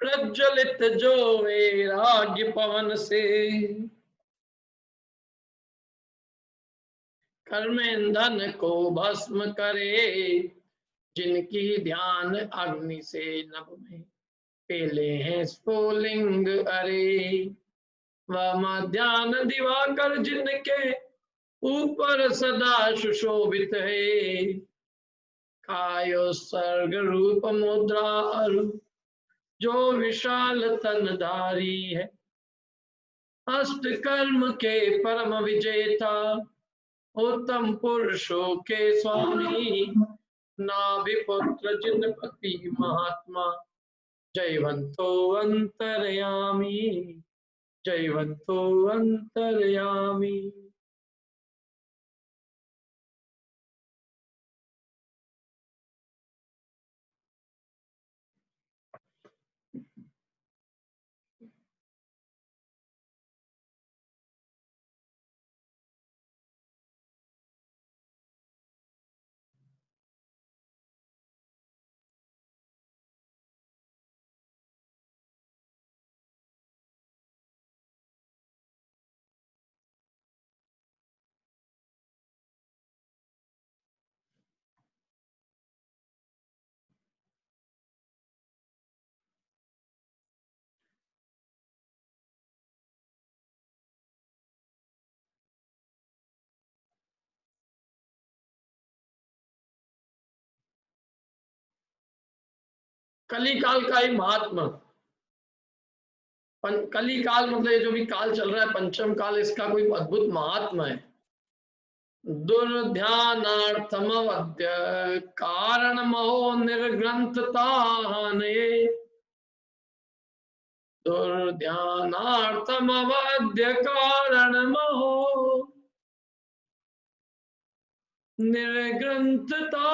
प्रज्वलित जो वैराग्य पवन से, कर्म ईंधन को भस्म करे, जिनकी ध्यान अग्नि से नभ में पेले हैं स्फुलिंग अरे। वह मध्यान दिवाकर जिनके ऊपर सदा सुशोभित है, कायो सर्ग रूप मुद्रा जो विशाल तनधारी है। अष्ट कर्म के परम विजेता, उत्तम पुरुषों के स्वामी, नाभिपुत्र जिनपति महात्मा, जयवंतो अंतर्यामी, जयवंतो अंतर्यामी। कली काल का ही महात्मा, कली काल मतलब ये जो भी काल चल रहा है पंचम काल, इसका कोई अद्भुत महात्मा है। दुर्ध्यानार्थमवद्य कारण महो निर्ग्रंथताहने, दुर्ध्यानार्थमवद्य कारण महो निर्ग्रंथता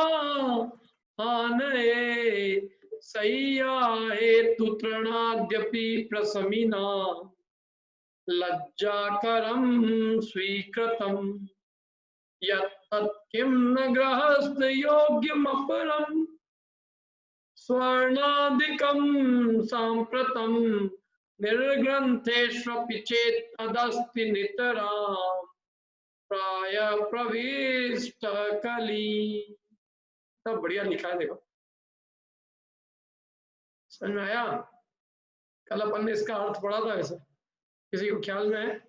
हानये। सय्या हेतु तृणाद्यपि प्रशमिना, लज्जाकरं स्वीकृतम्, यत्तत्किं न गृहस्थ योग्यमपरम्, स्वर्णादिकं साम्प्रतं निर्ग्रन्थेष्वपि चेत् तदस्ति नितराम् प्राय प्रविष्ट कली। सब बढ़िया लिखा है, देखो समझ में आया। कल अपन ने इसका अर्थ पढ़ा था, वैसे किसी को ख्याल में है?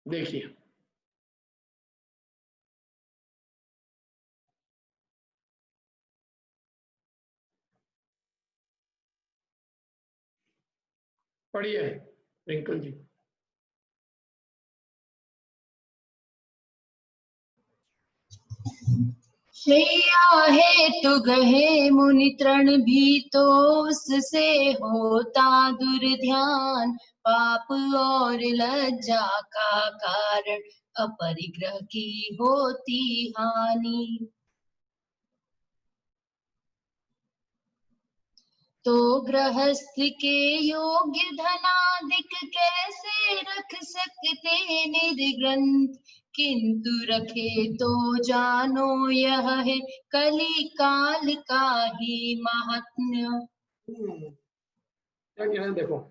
देखिए पढ़िए रिंकल जी। शैया है तो गहे मुनि तृण भी तो उससे होता दुर्ध्यान, पाप और लज्जा का कारण अपरिग्रह की होती हानि। तो गृहस्थ के योग्य धनादिक कैसे रख सकते निर्ग्रंथ, किंतु रखे तो जानो यह है कली काल का ही महात्म्य। क्या कह रहे हैं देखो,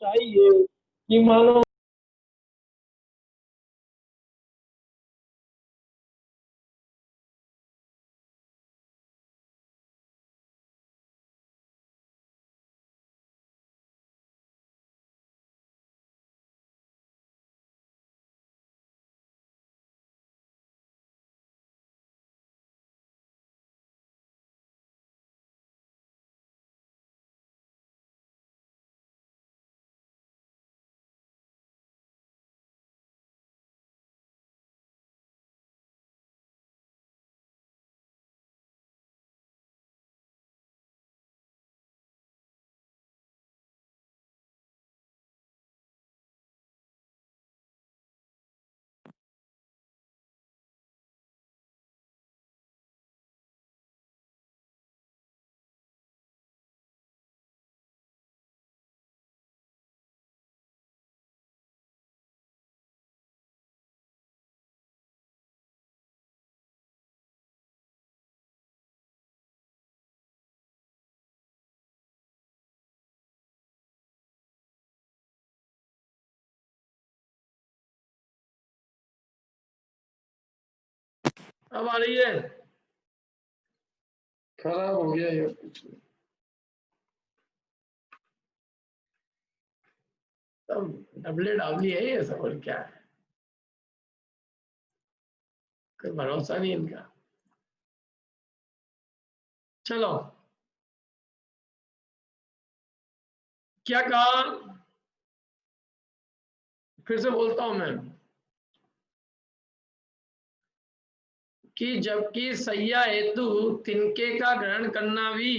चाहिए कि मानो अब आ रही है। खराब हो गया ये कुछ तब डबले डाबली है ये सब, और क्या है, कोई भरोसा नहीं इनका। चलो क्या कहा, फिर से बोलता हूं मैं कि जबकि सैया हेतु तिनके का ग्रहण करना भी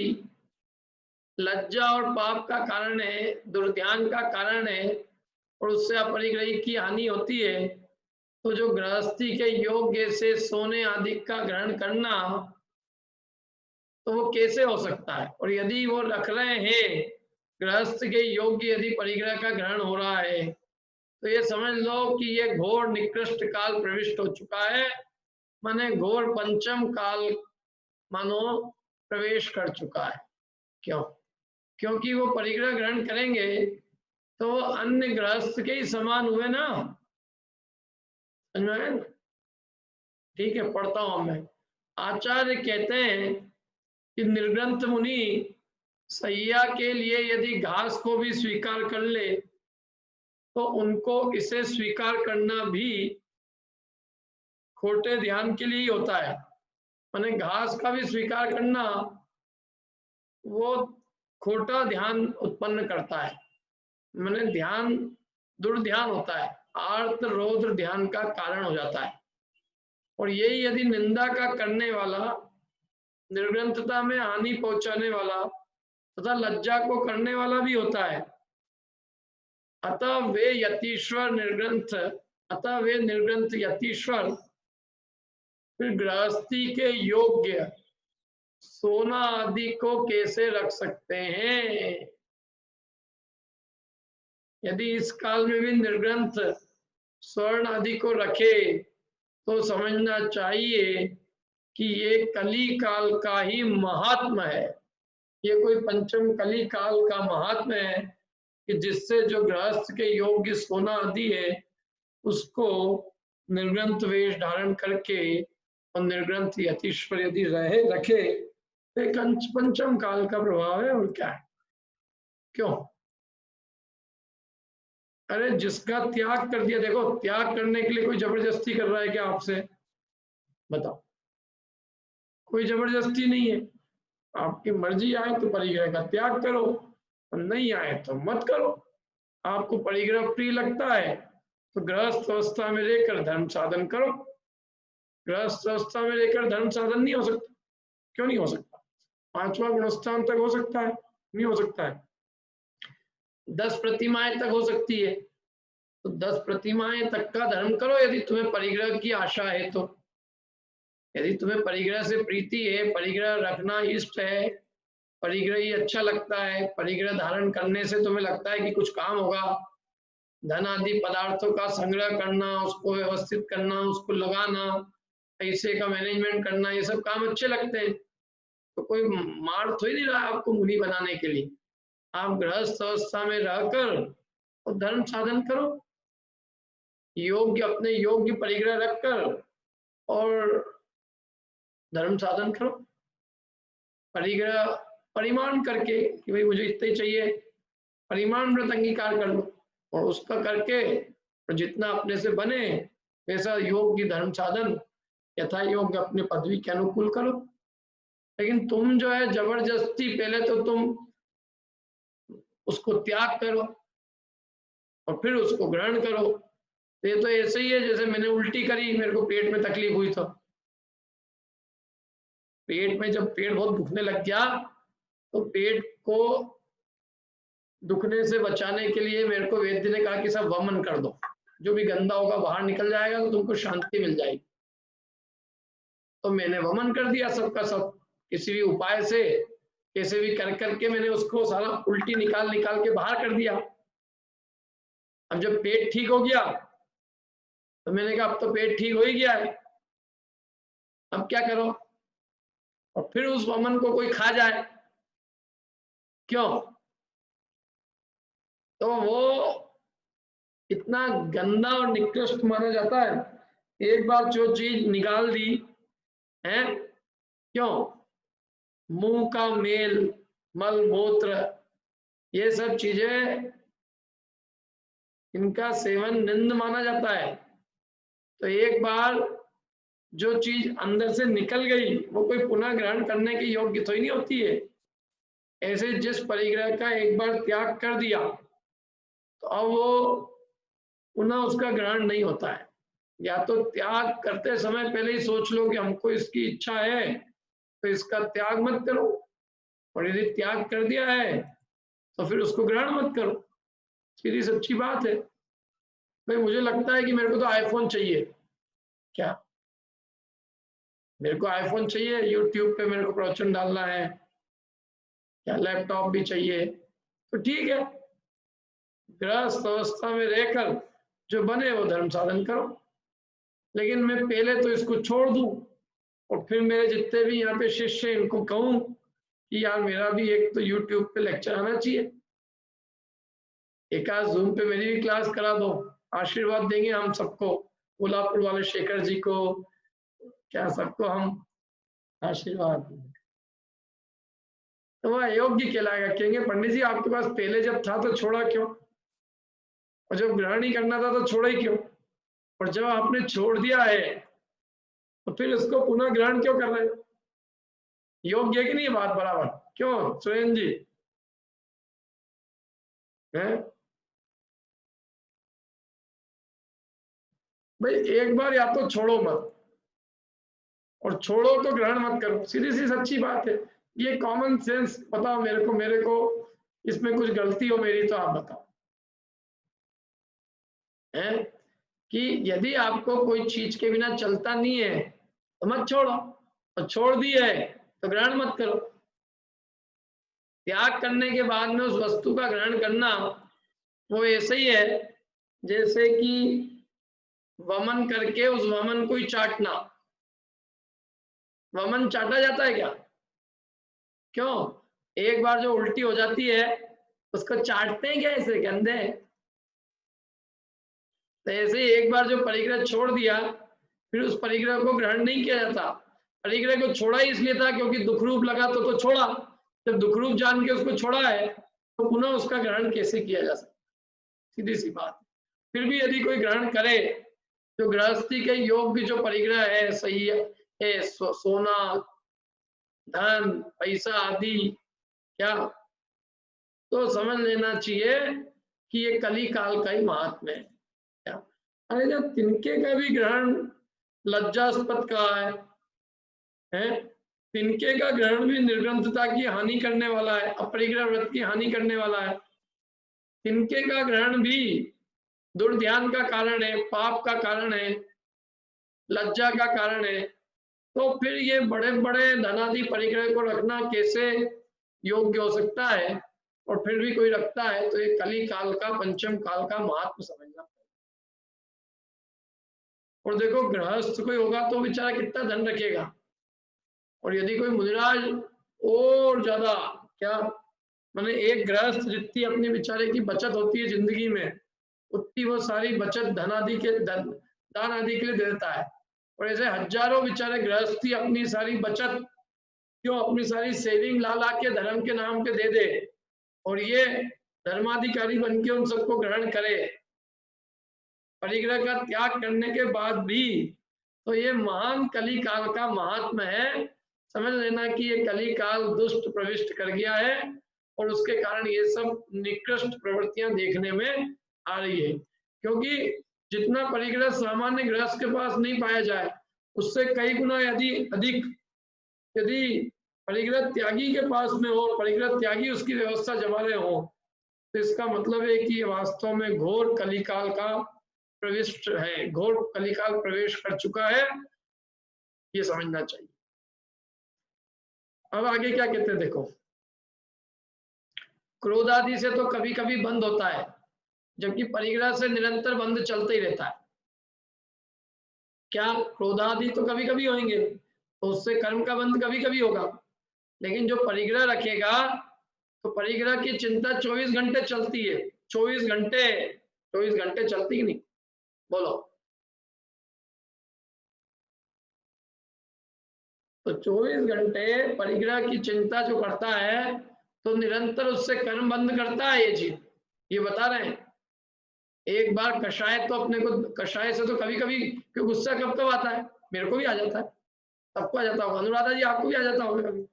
लज्जा और पाप का कारण है, दुर्ध्यान का कारण है, और उससे अपरिग्रही की हानि होती है, तो जो गृहस्थी के योग्य से सोने आदि का ग्रहण करना, तो वो कैसे हो सकता है। और यदि वो रख रहे हैं गृहस्थ के योग्य, यदि परिग्रह का ग्रहण हो रहा है, तो ये समझ लो कि ये घोर निकृष्ट काल प्रविष्ट हो चुका है, माने घोर पंचम काल मानो प्रवेश कर चुका है। क्यों? क्योंकि वो परिग्रह ग्रहण करेंगे तो अन्य गृहस्थ के ही समान हुए ना, समझ में? ठीक है, पढ़ता हूं मैं। आचार्य कहते हैं कि निर्ग्रंथ मुनि सैया के लिए यदि घास को भी स्वीकार कर ले, तो उनको इसे स्वीकार करना भी खोटे ध्यान के लिए ही होता है। माने घास का भी स्वीकार करना वो खोटा ध्यान उत्पन्न करता है, माने ध्यान दुर्ध्यान होता है, आर्त रौद्र ध्यान का कारण हो जाता है। और यही यदि निंदा का करने वाला, निर्ग्रंथता में हानि पहुंचाने वाला तथा लज्जा को करने वाला भी होता है, अतः वे यतीश्वर निर्ग्रंथ, अतः वे निर्ग्रंथ यतीश्वर फिर गृहस्थी के योग्य सोना आदि को कैसे रख सकते हैं। यदि इस काल में भी निर्ग्रंथ स्वर्ण आदि को रखे, तो समझना चाहिए कि ये कली काल का ही महात्मा है। ये कोई पंचम कली काल का महात्मा है कि जिससे जो गृहस्थ के योग्य सोना आदि है, उसको निर्ग्रंथ वेश धारण करके और निर्ग्रंथ यतीश्वर यदि रहे रखे, तो एक पंचम काल का प्रभाव है, और क्या है। क्यों? अरे जिसका त्याग कर दिया, देखो त्याग करने के लिए कोई जबरदस्ती कर रहा है क्या आपसे, बताओ? कोई जबरदस्ती नहीं है। आपकी मर्जी आए तो परिग्रह का त्याग करो, और नहीं आए तो मत करो। आपको परिग्रह प्रिय लगता है तो गृहस्थ अवस्था में रहकर धर्म साधन करो। गृहस्थ अवस्था में रहकर धर्म साधन नहीं हो सकता। क्यों नहीं हो सकता? 5वां गुणस्थान तक हो सकता है, नहीं हो सकता है? 10 प्रतिमाएं तक हो सकती है, तो 10 प्रतिमाएं तक का धर्म करो यदि तुम्हें परिग्रह की आशा है तो। यदि तुम्हें परिग्रह से प्रीति है, परिग्रह रखना इष्ट है, परिग्रह ही अच्छा लगता है, परिग्रह धारण करने से तुम्हें लगता है कि कुछ काम होगा, धन आदि पदार्थों का संग्रह करना, उसको व्यवस्थित करना, उसको लगाना, पैसे का मैनेजमेंट करना, ये सब काम अच्छे लगते हैं, तो कोई मार थोड़ी नहीं रहा आपको मुनि बनाने के लिए। आप गृहस्थ अवस्था में रहकर और धर्म साधन करो, योग्य अपने योग्य परिग्रह रखकर और धर्म साधन करो। परिग्रह परिमाण करके कि भाई मुझे इतना ही चाहिए, परिमाण व्रत अंगीकार कर लो और उसका करके और जितना अपने से बने वैसा योग्य धर्म साधन यथा योग्य अपने पदवी के अनुकूल करो। लेकिन तुम जो है जबरदस्ती पहले तो तुम उसको त्याग करो और फिर उसको ग्रहण करो। ये तो ऐसे ही है जैसे मैंने उल्टी करी, मेरे को पेट में तकलीफ हुई, तो पेट में जब पेट बहुत दुखने लग गया तो पेट को दुखने से बचाने के लिए मेरे को वैद्य ने कहा कि सब वमन कर दो, जो भी गंदा होगा बाहर निकल जाएगा तो तुमको शांति मिल जाएगी। तो मैंने वमन कर दिया सबका सब, किसी भी उपाय से कैसे भी कर करके मैंने उसको सारा उल्टी निकाल निकाल के बाहर कर दिया। अब जब पेट ठीक हो गया तो मैंने कहा अब तो पेट ठीक हो ही गया है, अब क्या करो। और फिर उस वमन को कोई खा जाए, क्यों? तो वो इतना गंदा और निकृष्ट माना जाता है। एक बार जो चीज निकाल दी है, क्यों? मुंह का मेल, मल मूत्र, ये सब चीजें इनका सेवन निंद माना जाता है। तो एक बार जो चीज अंदर से निकल गई वो कोई पुनः ग्रहण करने के योग्य तो ही नहीं होती है। ऐसे जिस परिग्रह का एक बार त्याग कर दिया तो अब वो पुनः उसका ग्रहण नहीं होता है। या तो त्याग करते समय पहले ही सोच लो कि हमको इसकी इच्छा है तो इसका त्याग मत करो, और यदि त्याग कर दिया है तो फिर उसको ग्रहण मत करो। सीधी सच्ची बात है। भाई मुझे लगता है कि मेरे को तो आईफोन चाहिए, क्या मेरे को आईफोन चाहिए, यूट्यूब पे मेरे को प्रवचन डालना है, क्या लैपटॉप भी चाहिए, तो ठीक है, गृहस्थ अवस्था में रहकर जो बने वो धर्म साधन करो। लेकिन मैं पहले तो इसको छोड़ दूं और फिर मेरे जितने भी यहाँ पे शिष्य हैं इनको कहूं कि यार मेरा भी एक तो यूट्यूब पे लेक्चर आना चाहिए, एक आध जूम पे मेरी भी क्लास करा दो, आशीर्वाद देंगे हम सबको, कोल्हापुर वाले शेखर जी को, क्या सबको हम आशीर्वाद देंगे तो वह अयोग्य कहलाएगा। कहेंगे पंडित जी आपके पास पहले जब था तो छोड़ा क्यों, और जब ग्रहण ही करना था तो छोड़ा ही क्यों, और जब आपने छोड़ दिया है तो फिर इसको पुनः ग्रहण क्यों कर रहे हैं? योग्य है कि नहीं बात बराबर? क्यों सुरेंद्र जी है? भाई एक बार या तो छोड़ो मत, और छोड़ो तो ग्रहण मत करो, सीधी सी सच्ची बात है। ये कॉमन सेंस बताओ मेरे को इसमें कुछ गलती हो मेरी तो आप बताओ है कि यदि आपको कोई चीज के बिना चलता नहीं है तो मत छोड़ो, और छोड़ दिए है तो ग्रहण मत करो। त्याग करने के बाद में उस वस्तु का ग्रहण करना वो ऐसे ही है जैसे कि वमन करके उस वमन को ही चाटना। वमन चाटा जाता है क्या? क्यों? एक बार जो उल्टी हो जाती है उसको चाटते हैं क्या ऐसे गंदे? तो ऐसे ही एक बार जो परिग्रह छोड़ दिया फिर उस परिग्रह को ग्रहण नहीं किया जाता। परिग्रह को छोड़ा ही इसलिए था क्योंकि दुख रूप लगा तो छोड़ा। जब दुख रूप जान के उसको छोड़ा है तो पुनः उसका ग्रहण कैसे किया जा सकता? सीधी सी बात। फिर भी यदि कोई ग्रहण करे तो गृहस्थी के योग्य जो परिग्रह है, सही है, सोना, धन, पैसा आदि, क्या तो समझ लेना चाहिए कि ये कली काल का ही महात्म्य है। क्या अरे जब तिनके का भी ग्रहण लज्जास्पद कहा है? तिनके का ग्रहण भी निर्ग्रंथता की हानि करने वाला है, अपरिग्रह व्रत की हानि करने वाला है। तिनके का ग्रहण भी दुर्ध्यान का कारण है, पाप का कारण है, लज्जा का कारण है। तो फिर ये बड़े बड़े धनादि परिग्रह को रखना कैसे योग्य हो सकता है? और फिर भी कोई रखता है तो ये कली काल का, पंचम काल का महात्म समझना। और देखो गृहस्थ कोई होगा तो बेचारा कितना धन रखेगा, और यदि कोई मुनिराज और ज्यादा क्या मैंने एक गृहस्थ जितनी अपनी बेचारे की बचत होती है जिंदगी में, उतनी वो सारी बचत दान आदि के लिए दे देता है। और ऐसे हजारों बेचारे गृहस्थी अपनी सारी बचत क्यों, अपनी सारी सेविंग ला ला के धर्म के नाम पे दे दे, और ये धर्माधिकारी बन के उन सबको ग्रहण करे, परिग्रह का त्याग करने के बाद भी। तो ये महान कली काल का महात्मा है। समझ लेना कि ये कली काल दुष्ट प्रविष्ट कर गया है और उसके कारण ये सब निकृष्ट प्रवृत्तियां देखने में आ रही है। क्योंकि जितना परिग्रह सामान्य गृहस्थ के पास नहीं पाया जाए, उससे कई गुना यदि अधिक यदि परिग्रह त्यागी के पास में हो, परिग्रह त्यागी उसकी व्यवस्था जमा रहे हो, तो इसका मतलब है कि वास्तव में घोर कलिकाल का प्रविष्ट है, घोर कलिकाल प्रवेश कर चुका है, ये समझना चाहिए। अब आगे क्या कहते हैं देखो, क्रोध आदि से तो कभी कभी बंद होता है, जबकि परिग्रह से निरंतर बंद चलते ही रहता है। क्या क्रोध आदि तो कभी कभी होंगे, तो उससे कर्म का बंद कभी कभी होगा, लेकिन जो परिग्रह रखेगा तो परिग्रह की चिंता 24 घंटे चलती है। 24 घंटे चलती ही नहीं, बोलो। तो 24 घंटे परिग्रह की चिंता जो करता है, तो निरंतर उससे कर्म बंद करता है ये चीज, ये बता रहे हैं। एक बार कषाय तो अपने को, कषाय से तो कभी कभी क्यों गुस्सा कब कब आता है, मेरे को भी आ जाता है, सबको आ जाता होगा, अनुराधा जी आपको भी आ जाता होगा कभी,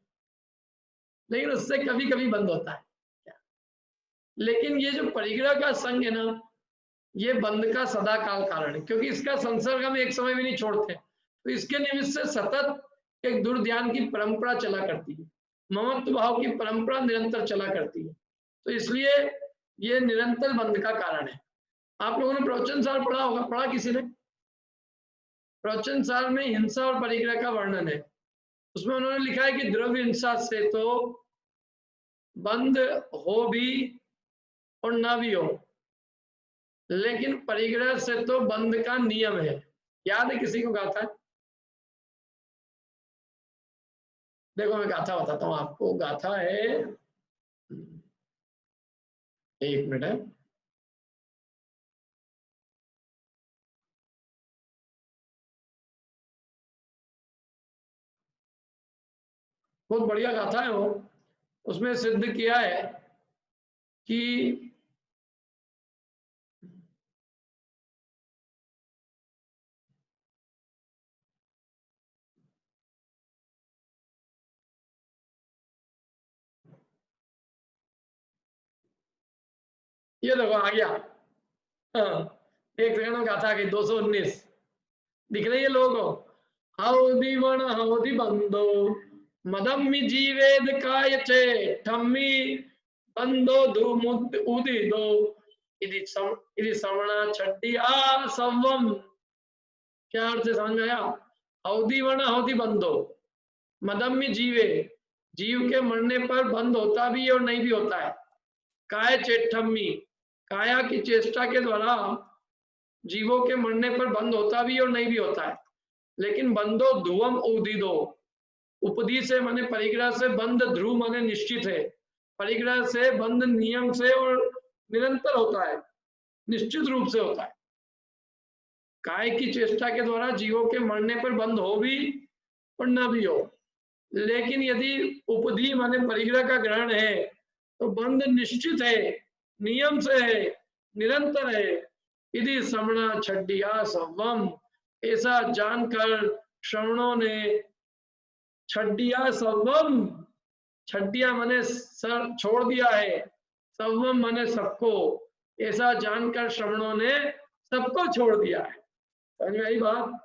लेकिन उससे कभी कभी बंद होता है। लेकिन ये जो परिग्रह का संग है ना, ये बंद का सदा काल कारण है, क्योंकि इसका संसर्ग हम एक समय भी नहीं छोड़ते, तो इसके निमित्त से सतत एक दुर्ध्यान की परंपरा चला करती है, ममत्व भाव की परंपरा निरंतर चला करती है, तो इसलिए ये निरंतर बंद का कारण है। आप लोगों ने प्रवचन सार पढ़ा होगा, पढ़ा किसी ने? प्रवचन सार में हिंसा और परिग्रह का वर्णन है, उसमें उन्होंने लिखा है कि द्रव्य हिंसा से तो बंद हो भी और ना भी हो, लेकिन परिग्रह से तो बंद का नियम है। याद है किसी को गाथा है? देखो मैं गाथा बताता हूँ आपको, गाथा है, एक मिनट है, बहुत बढ़िया गाथा है वो। उसमें सिद्ध किया है कि ये देखो आ गया, हाँ, एक सेकंड में गाथा आ गई, 219 दिख रही है लोगों को। हौदी वण हौदी बंदो मदम्मि जीवेद काय चे ठम्मी बंदो धूमुद उदिदो इति श्रवणा छड्डी आ संवम। क्या अर्थ समझ में आया? हौदी वण हौदी बंदो मदम्मि जीवे, जीव के मरने पर बंद होता भी है और नहीं भी होता है। काय चेठम्मी, काया की चेष्टा के द्वारा जीवों के मरने पर बंद होता भी और नहीं भी होता है। लेकिन बंदो ध्रुवम उदिदो, उपदी से माने परिग्रह से, बंद ध्रुव माने निश्चित है, परिग्रह से बंद नियम से और निरंतर होता है, निश्चित रूप से होता है। काय की चेष्टा के द्वारा जीवों के मरने पर बंद हो भी और न भी हो, लेकिन यदि उपदी माने परिग्रह का ग्रहण है तो बंद निश्चित है, नियम से है, निरंतर है। यदि श्रवणा छड्डिया संवम, ऐसा जानकर श्रवणों ने छड्डिया संवम, छड्डिया माने सर छोड़ दिया है, संवम माने सबको, ऐसा जानकर श्रवणों ने सबको छोड़ दिया है। समझ में आई बात?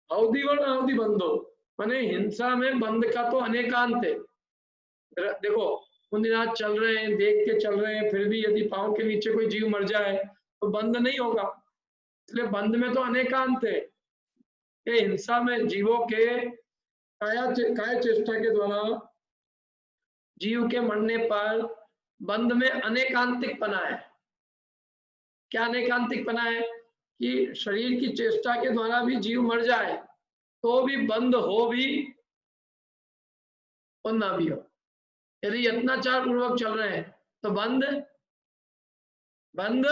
अवधि वर्ण अवधि बंदो माने हिंसा में बंद का तो अनेकांत है। देखो उन दिन चल रहे हैं, देख के चल रहे हैं, फिर भी यदि पांव के नीचे कोई जीव मर जाए तो बंद नहीं होगा, इसलिए बंद में तो अनेकांत है। ये हिंसा में जीवों के काय चेष्टा के द्वारा जीव के मरने पर बंद में अनेकांतिक पना है। क्या अनेकांतिक पना है? कि शरीर की चेष्टा के द्वारा भी जीव मर जाए तो भी बंद हो भी और ना भी हो, यदि यत्नाचार पूर्वक चल रहे हैं तो बंद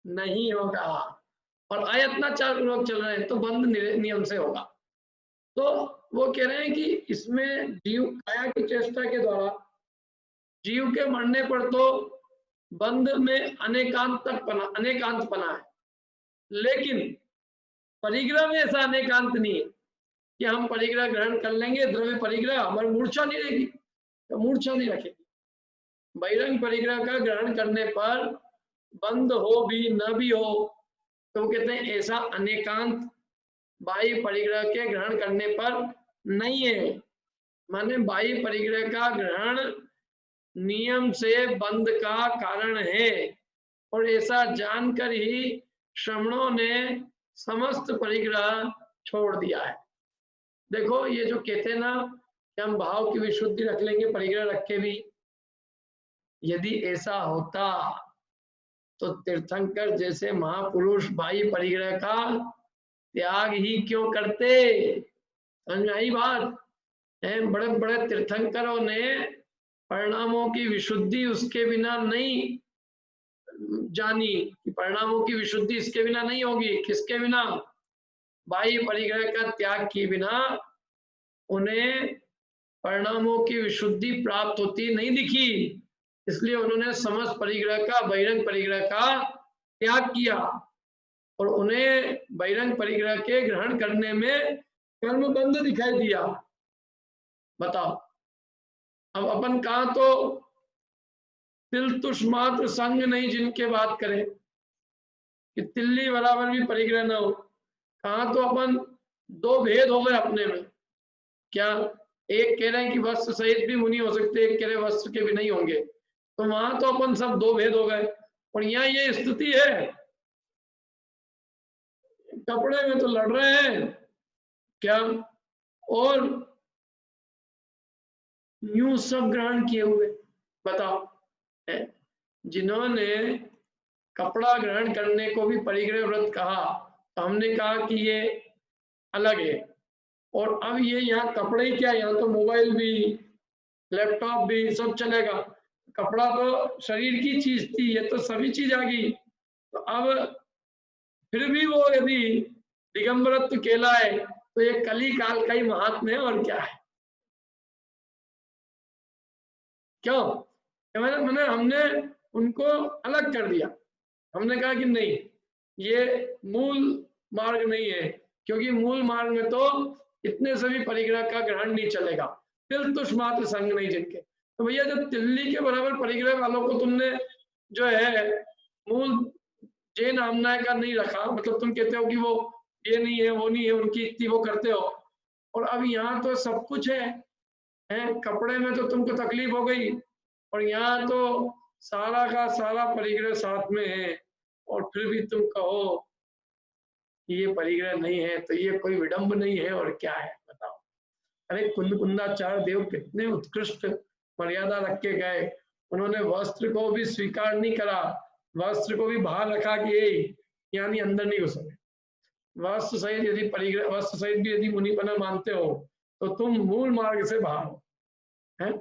नहीं होगा, और अयत्नाचार पूर्वक चल रहे हैं तो बंद नियम से होगा। तो वो कह रहे हैं कि इसमें जीव काया की चेष्टा के द्वारा जीव के मरने पर तो बंध में अनेकांत पना है, लेकिन परिग्रह में ऐसा अनेकांत नहीं है कि हम परिग्रह ग्रहण कर लेंगे, द्रव्य परिग्रह, हमारी मूर्छा नहीं रहेगी, तो मूर्छा नहीं रखेगी। बहिरंग परिग्रह का ग्रहण करने पर बंध हो भी न भी हो, तो कहते हैं ऐसा अनेकांत बाह्य परिग्रह के ग्रहण करने पर नहीं है। माने बाह्य परिग्रह का ग्रहण नियम से बंध का कारण है, और ऐसा जानकर ही श्रमणों ने समस्त परिग्रह छोड़ दिया है। देखो ये जो कहते हैं ना कि हम भाव की विशुद्धि रख लेंगे परिग्रह रख के भी, यदि ऐसा होता तो तीर्थंकर जैसे महापुरुष बाह्य परिग्रह का त्याग ही क्यों करते? समझ में आई बात? बड़े बड़े तीर्थंकरों ने परिणामों की विशुद्धि उसके बिना नहीं जानी, कि परिणामों की विशुद्धि इसके बिना नहीं होगी। किसके बिना? बाह्य परिग्रह का त्याग के बिना उन्हें परिणामों की विशुद्धि प्राप्त होती नहीं दिखी, इसलिए उन्होंने समस्त परिग्रह का बहिरंग परिग्रह का त्याग किया, और उन्हें बहिरंग परिग्रह के ग्रहण करने में कर्म बंध दिखाई दिया। बताओ, अब अपन कहा तो तिल तुष मात्र संग नहीं जिनके बात करें कि तिल्ली बराबर भी परिग्रह न हो, कहा तो अपन दो भेद हो गए अपने में। क्या? एक कह रहे हैं कि वस्त्र सहित भी मुनि हो सकते, एक कह रहे वस्त्र के भी नहीं होंगे, तो वहां तो अपन सब दो भेद हो गए। और यहाँ ये स्थिति है, कपड़े में तो लड़ रहे हैं क्या, और यूं सब ग्रहण किए हुए। बताओ, जिन्होंने कपड़ा ग्रहण करने को भी परिग्रह व्रत कहा, तो हमने कहा कि ये अलग है, और अब ये यहाँ कपड़े ही क्या, यहाँ तो मोबाइल भी लैपटॉप भी सब चलेगा। कपड़ा तो शरीर की चीज थी, ये तो सभी चीज आ गई। तो अब फिर भी वो यदि दिगंबरत्व कहलाए तो ये कली काल का ही महात्म्य है, और क्या है? क्यों? मैंने हमने उनको अलग कर दिया। हमने कहा कि नहीं, ये मूल मार्ग नहीं है, क्योंकि मूल मार्ग में तो इतने सभी परिग्रह का ग्रहण नहीं चलेगा। तिल तुष मात्र संग नहीं जिनके, तो भैया जब तिल्ली के बराबर परिग्रह वालों को तुमने जो है मूल जैन आमना का नहीं रखा, मतलब तुम कहते हो कि वो ये नहीं है वो नहीं है, उनकी इतनी वो करते हो, और अब यहाँ तो सब कुछ है, कपड़े में तो तुमको तकलीफ हो गई, और यहाँ तो सारा का सारा परिग्रह साथ में है, और फिर भी तुम कहो ये परिग्रह नहीं है, तो ये कोई विडंब नहीं है, और क्या है? बताओ। अरे कुंदाचार्य देव कितने उत्कृष्ट मर्यादा रख के गए, उन्होंने वस्त्र को भी स्वीकार नहीं करा, वस्त्र को भी बाहर रखा कि यानी अंदर नहीं घुसोगे। वस्त्र सहित यदि परिग्रह, वस्त्र सहित भी यदि मुनिपना मानते हो तो तुम मूल मार्ग से बाहर हो। है?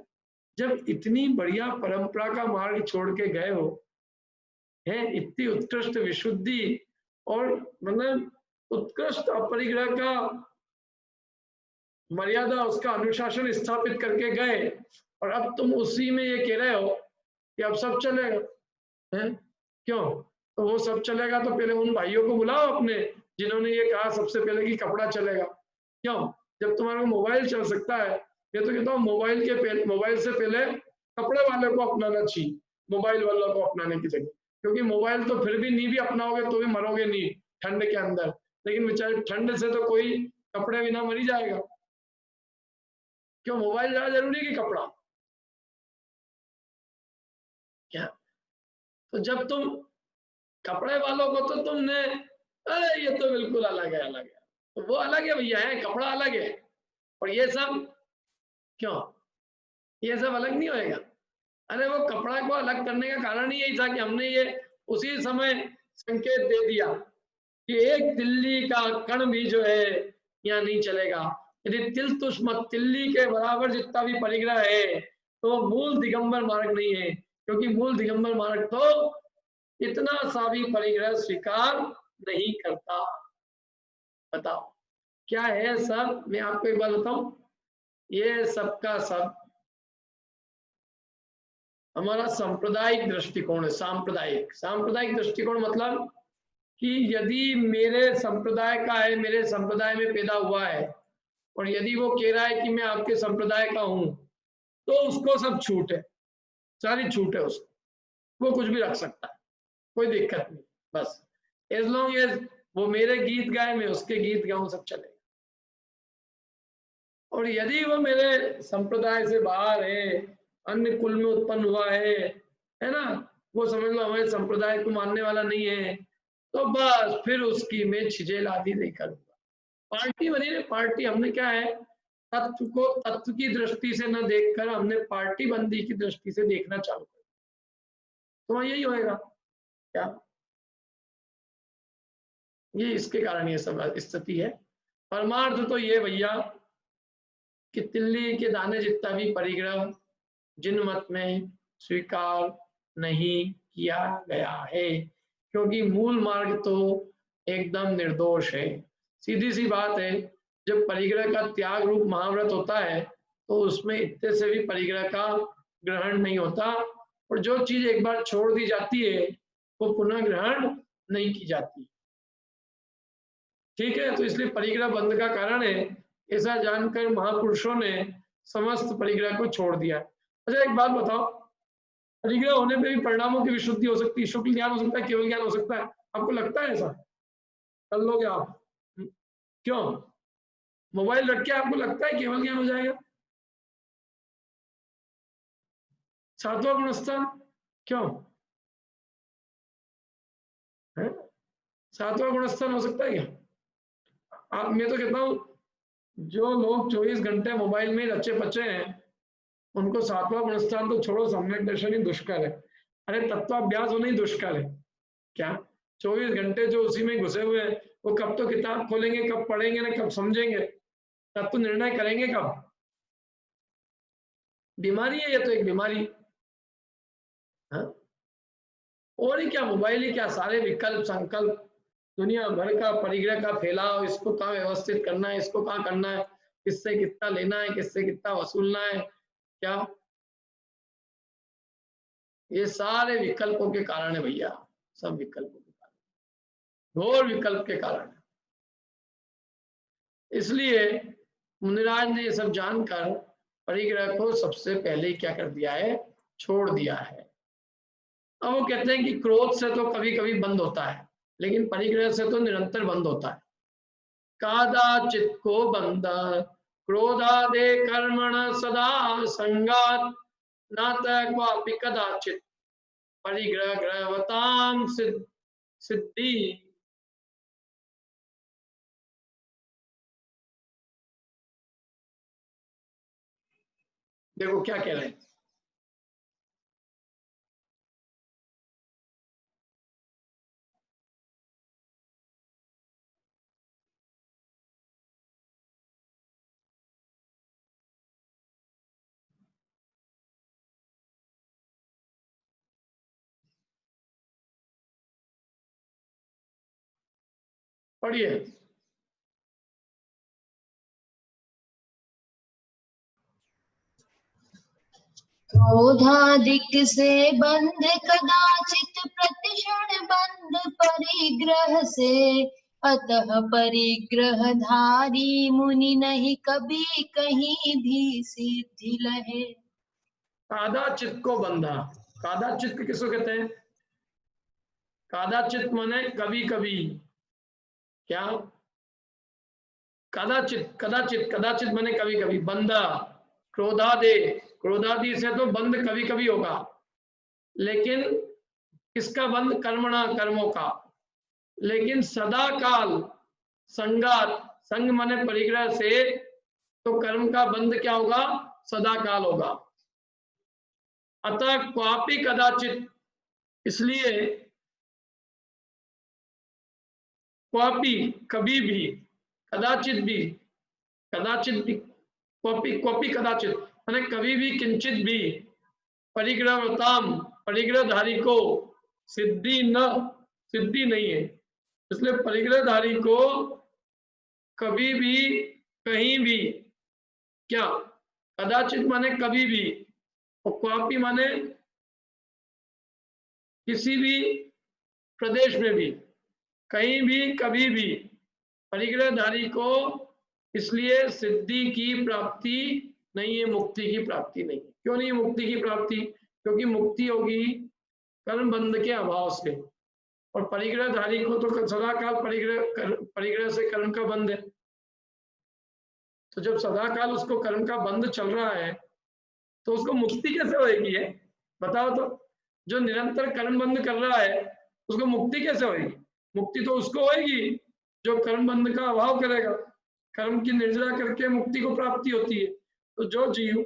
जब इतनी बढ़िया परंपरा का मार्ग छोड़ के गए हो, है इतनी उत्कृष्ट विशुद्धि और मतलब उत्कृष्ट अपरिग्रह का मर्यादा, उसका अनुशासन स्थापित करके गए, और अब तुम उसी में ये कह रहे हो कि अब सब चलेगा। है? क्यों? तो वो सब चलेगा तो पहले उन भाइयों को बुलाओ अपने जिन्होंने ये कहा सबसे पहले कि कपड़ा चलेगा। क्यों? जब तुम्हारा मोबाइल चल सकता है, ये तो कहता हूँ मोबाइल से पहले कपड़े वाले को अपनाना चाहिए, मोबाइल वालों को अपनाने की जगह, क्योंकि मोबाइल तो फिर भी नहीं भी अपनाओगे तो भी मरोगे नहीं ठंड के अंदर, लेकिन बेचारे ठंड से तो कोई कपड़े बिना मर ही जाएगा। क्यों? मोबाइल ज्यादा जरूरी कि कपड़ा? क्या? तो जब तुम कपड़े वालों को तो तुमने, अरे ये तो बिल्कुल अलग है, तो वो अलग है भैया, है कपड़ा अलग है, और ये सब क्यों? ये सब अलग नहीं होएगा। अरे वो कपड़ा को अलग करने का कारण ही यही था कि हमने ये उसी समय संकेत दे दिया कि एक तिल्ली का कण भी जो है यहाँ नहीं चलेगा। यदि तिल तुष मत तिल्ली के बराबर जितना भी परिग्रह है तो मूल दिगंबर मार्ग नहीं है, क्योंकि मूल दिगंबर मार्ग तो इतना सा भी परिग्रह स्वीकार नहीं करता। बताओ क्या है सब? मैं आपको एक बात बताऊं, ये सबका सब हमारा सांप्रदायिक दृष्टिकोण है। सांप्रदायिक, सांप्रदायिक दृष्टिकोण मतलब कि यदि मेरे संप्रदाय का है, मेरे संप्रदाय में पैदा हुआ है, और यदि वो कह रहा है कि मैं आपके संप्रदाय का हूं, तो उसको सब छूट है, सारी छूट है उसको, वो कुछ भी रख सकता है, कोई दिक्कत नहीं। बस एज लॉन्ग एज वो मेरे गीत गाए, मैं उसके गीत गाऊं, सब चलेगा। और यदि वो मेरे संप्रदाय से बाहर है, अन्य कुल में उत्पन्न हुआ है ना, वो समझ लो हमारे संप्रदाय को मानने वाला नहीं है, तो बस फिर उसकी मैं छिजेल आदि नहीं करूंगा। पार्टी बनी है, पार्टी हमने क्या है, तत्व को तत्व की दृष्टि से न देखकर हमने पार्टी बंदी की दृष्टि से देखना चालू कर, तो यही होएगा क्या? ये इसके कारण ये सब स्थिति है। परमार्थ तो ये भैया कि तिल्ली के दाने जितना भी परिग्रह जिन मत में स्वीकार नहीं किया गया है, क्योंकि मूल मार्ग तो एकदम निर्दोष है। सीधी सी बात है, जब परिग्रह का त्याग रूप महाव्रत होता है तो उसमें इतने से भी परिग्रह का ग्रहण नहीं होता, और जो चीज एक बार छोड़ दी जाती है वो पुनः ग्रहण नहीं की जाती। ठीक है, तो इसलिए परिग्रह बंध का कारण है, ऐसा जानकर महापुरुषों ने समस्त परिग्रह को छोड़ दिया। अच्छा एक बात बताओ, परिग्रह होने पे भी परिणामों की विशुद्धि हो सकती है, शुक्ल ज्ञान हो सकता है, केवल ज्ञान हो सकता है, आपको लगता है ऐसा? कर लोगे आप? क्यों? मोबाइल रख के आपको लगता है केवल ज्ञान हो जाएगा? सातवां गुणस्थान क्यों है? सातवां गुणस्थान हो सकता है क्या? आप, मैं तो कहता हूँ जो लोग 24 घंटे मोबाइल में रचे पचे हैं, उनको सातवां गुणस्थान तो छोड़ो, सम्यक दर्शन ही दुष्कर है। अरे तत्वाभ्यास होना ही दुष्कर है क्या? 24 घंटे जो उसी में घुसे हुए हैं, वो कब तो किताब खोलेंगे, कब पढ़ेंगे ना, कब समझेंगे, तब तो निर्णय करेंगे कब? बीमारी है ये तो, एक बीमारी। हाँ, और ही क्या, मोबाइल ही क्या, सारे विकल्प संकल्प दुनिया भर का परिग्रह का फैलाव, इसको कहाँ व्यवस्थित करना है, इसको कहाँ करना है, किससे कितना लेना है, किससे कितना वसूलना है, क्या ये सारे विकल्पों के कारण है भैया, सब विकल्पों के कारण, घोर विकल्प के कारण। इसलिए मुनिराज ने ये सब जानकर परिग्रह को सबसे पहले क्या कर दिया है, छोड़ दिया है। अब वो कहते हैं कि क्रोध से तो कभी कभी बंद होता है, लेकिन परिग्रह से तो निरंतर बंद होता है। कादाचित को बंद क्रोधादे कर्मण सदा संगात नापि कदाचित परिग्रह ग्रहवताम सिद्धि। देखो क्या कह रहे हैं, पढ़िए। क्रोधादिक से बंध कदाचित प्रतिक्षण बंध परिग्रह से, अतः परिग्रह धारी मुनि नहीं कभी कहीं भी सिद्धि लहे। कादाचित को बंधा, कादाचित किसको कहते हैं? कादाचित माने कभी कभी, क्या? कदाचित, कदाचित, कदाचित माने कभी कभी, बंधा क्रोधादे, क्रोधादि से तो बंद कभी कभी होगा, लेकिन किसका बंद? कर्मणा, कर्मों का। लेकिन सदा काल संगात, संग माने परिग्रह से, तो कर्म का बंद क्या होगा? सदा काल होगा। अतः क्वापि कदाचित, इसलिए क्वापि कभी भी, कदाचित भी, कदाचित भी, क्वापि क्वापि कदाचित, माने कभी भी किंचित भी परिग्रहवताम परिग्रहधारी को सिद्धि नहीं है। इसलिए परिग्रहधारी को कभी भी कहीं भी, क्या कदाचित माने कभी भी, और क्वापि माने किसी भी प्रदेश में भी, कहीं भी कभी भी परिग्रहधारी को इसलिए सिद्धि की प्राप्ति नहीं है, मुक्ति की प्राप्ति नहीं है। क्यों नहीं है मुक्ति की प्राप्ति? क्योंकि मुक्ति होगी कर्म बंध के अभाव से, और परिग्रहधारी को तो सदा काल परिग्रह से कर्म का बंध है। तो जब सदा काल उसको कर्म का बंध चल रहा है तो उसको मुक्ति कैसे होगी? है बताओ तो। जो निरंतर कर्म बंध कर रहा है उसको मुक्ति कैसे होगी? मुक्ति तो उसको होगी जो कर्म बंध का अभाव करेगा, कर्म की निर्जरा करके मुक्ति को प्राप्ति होती है। तो जो जीव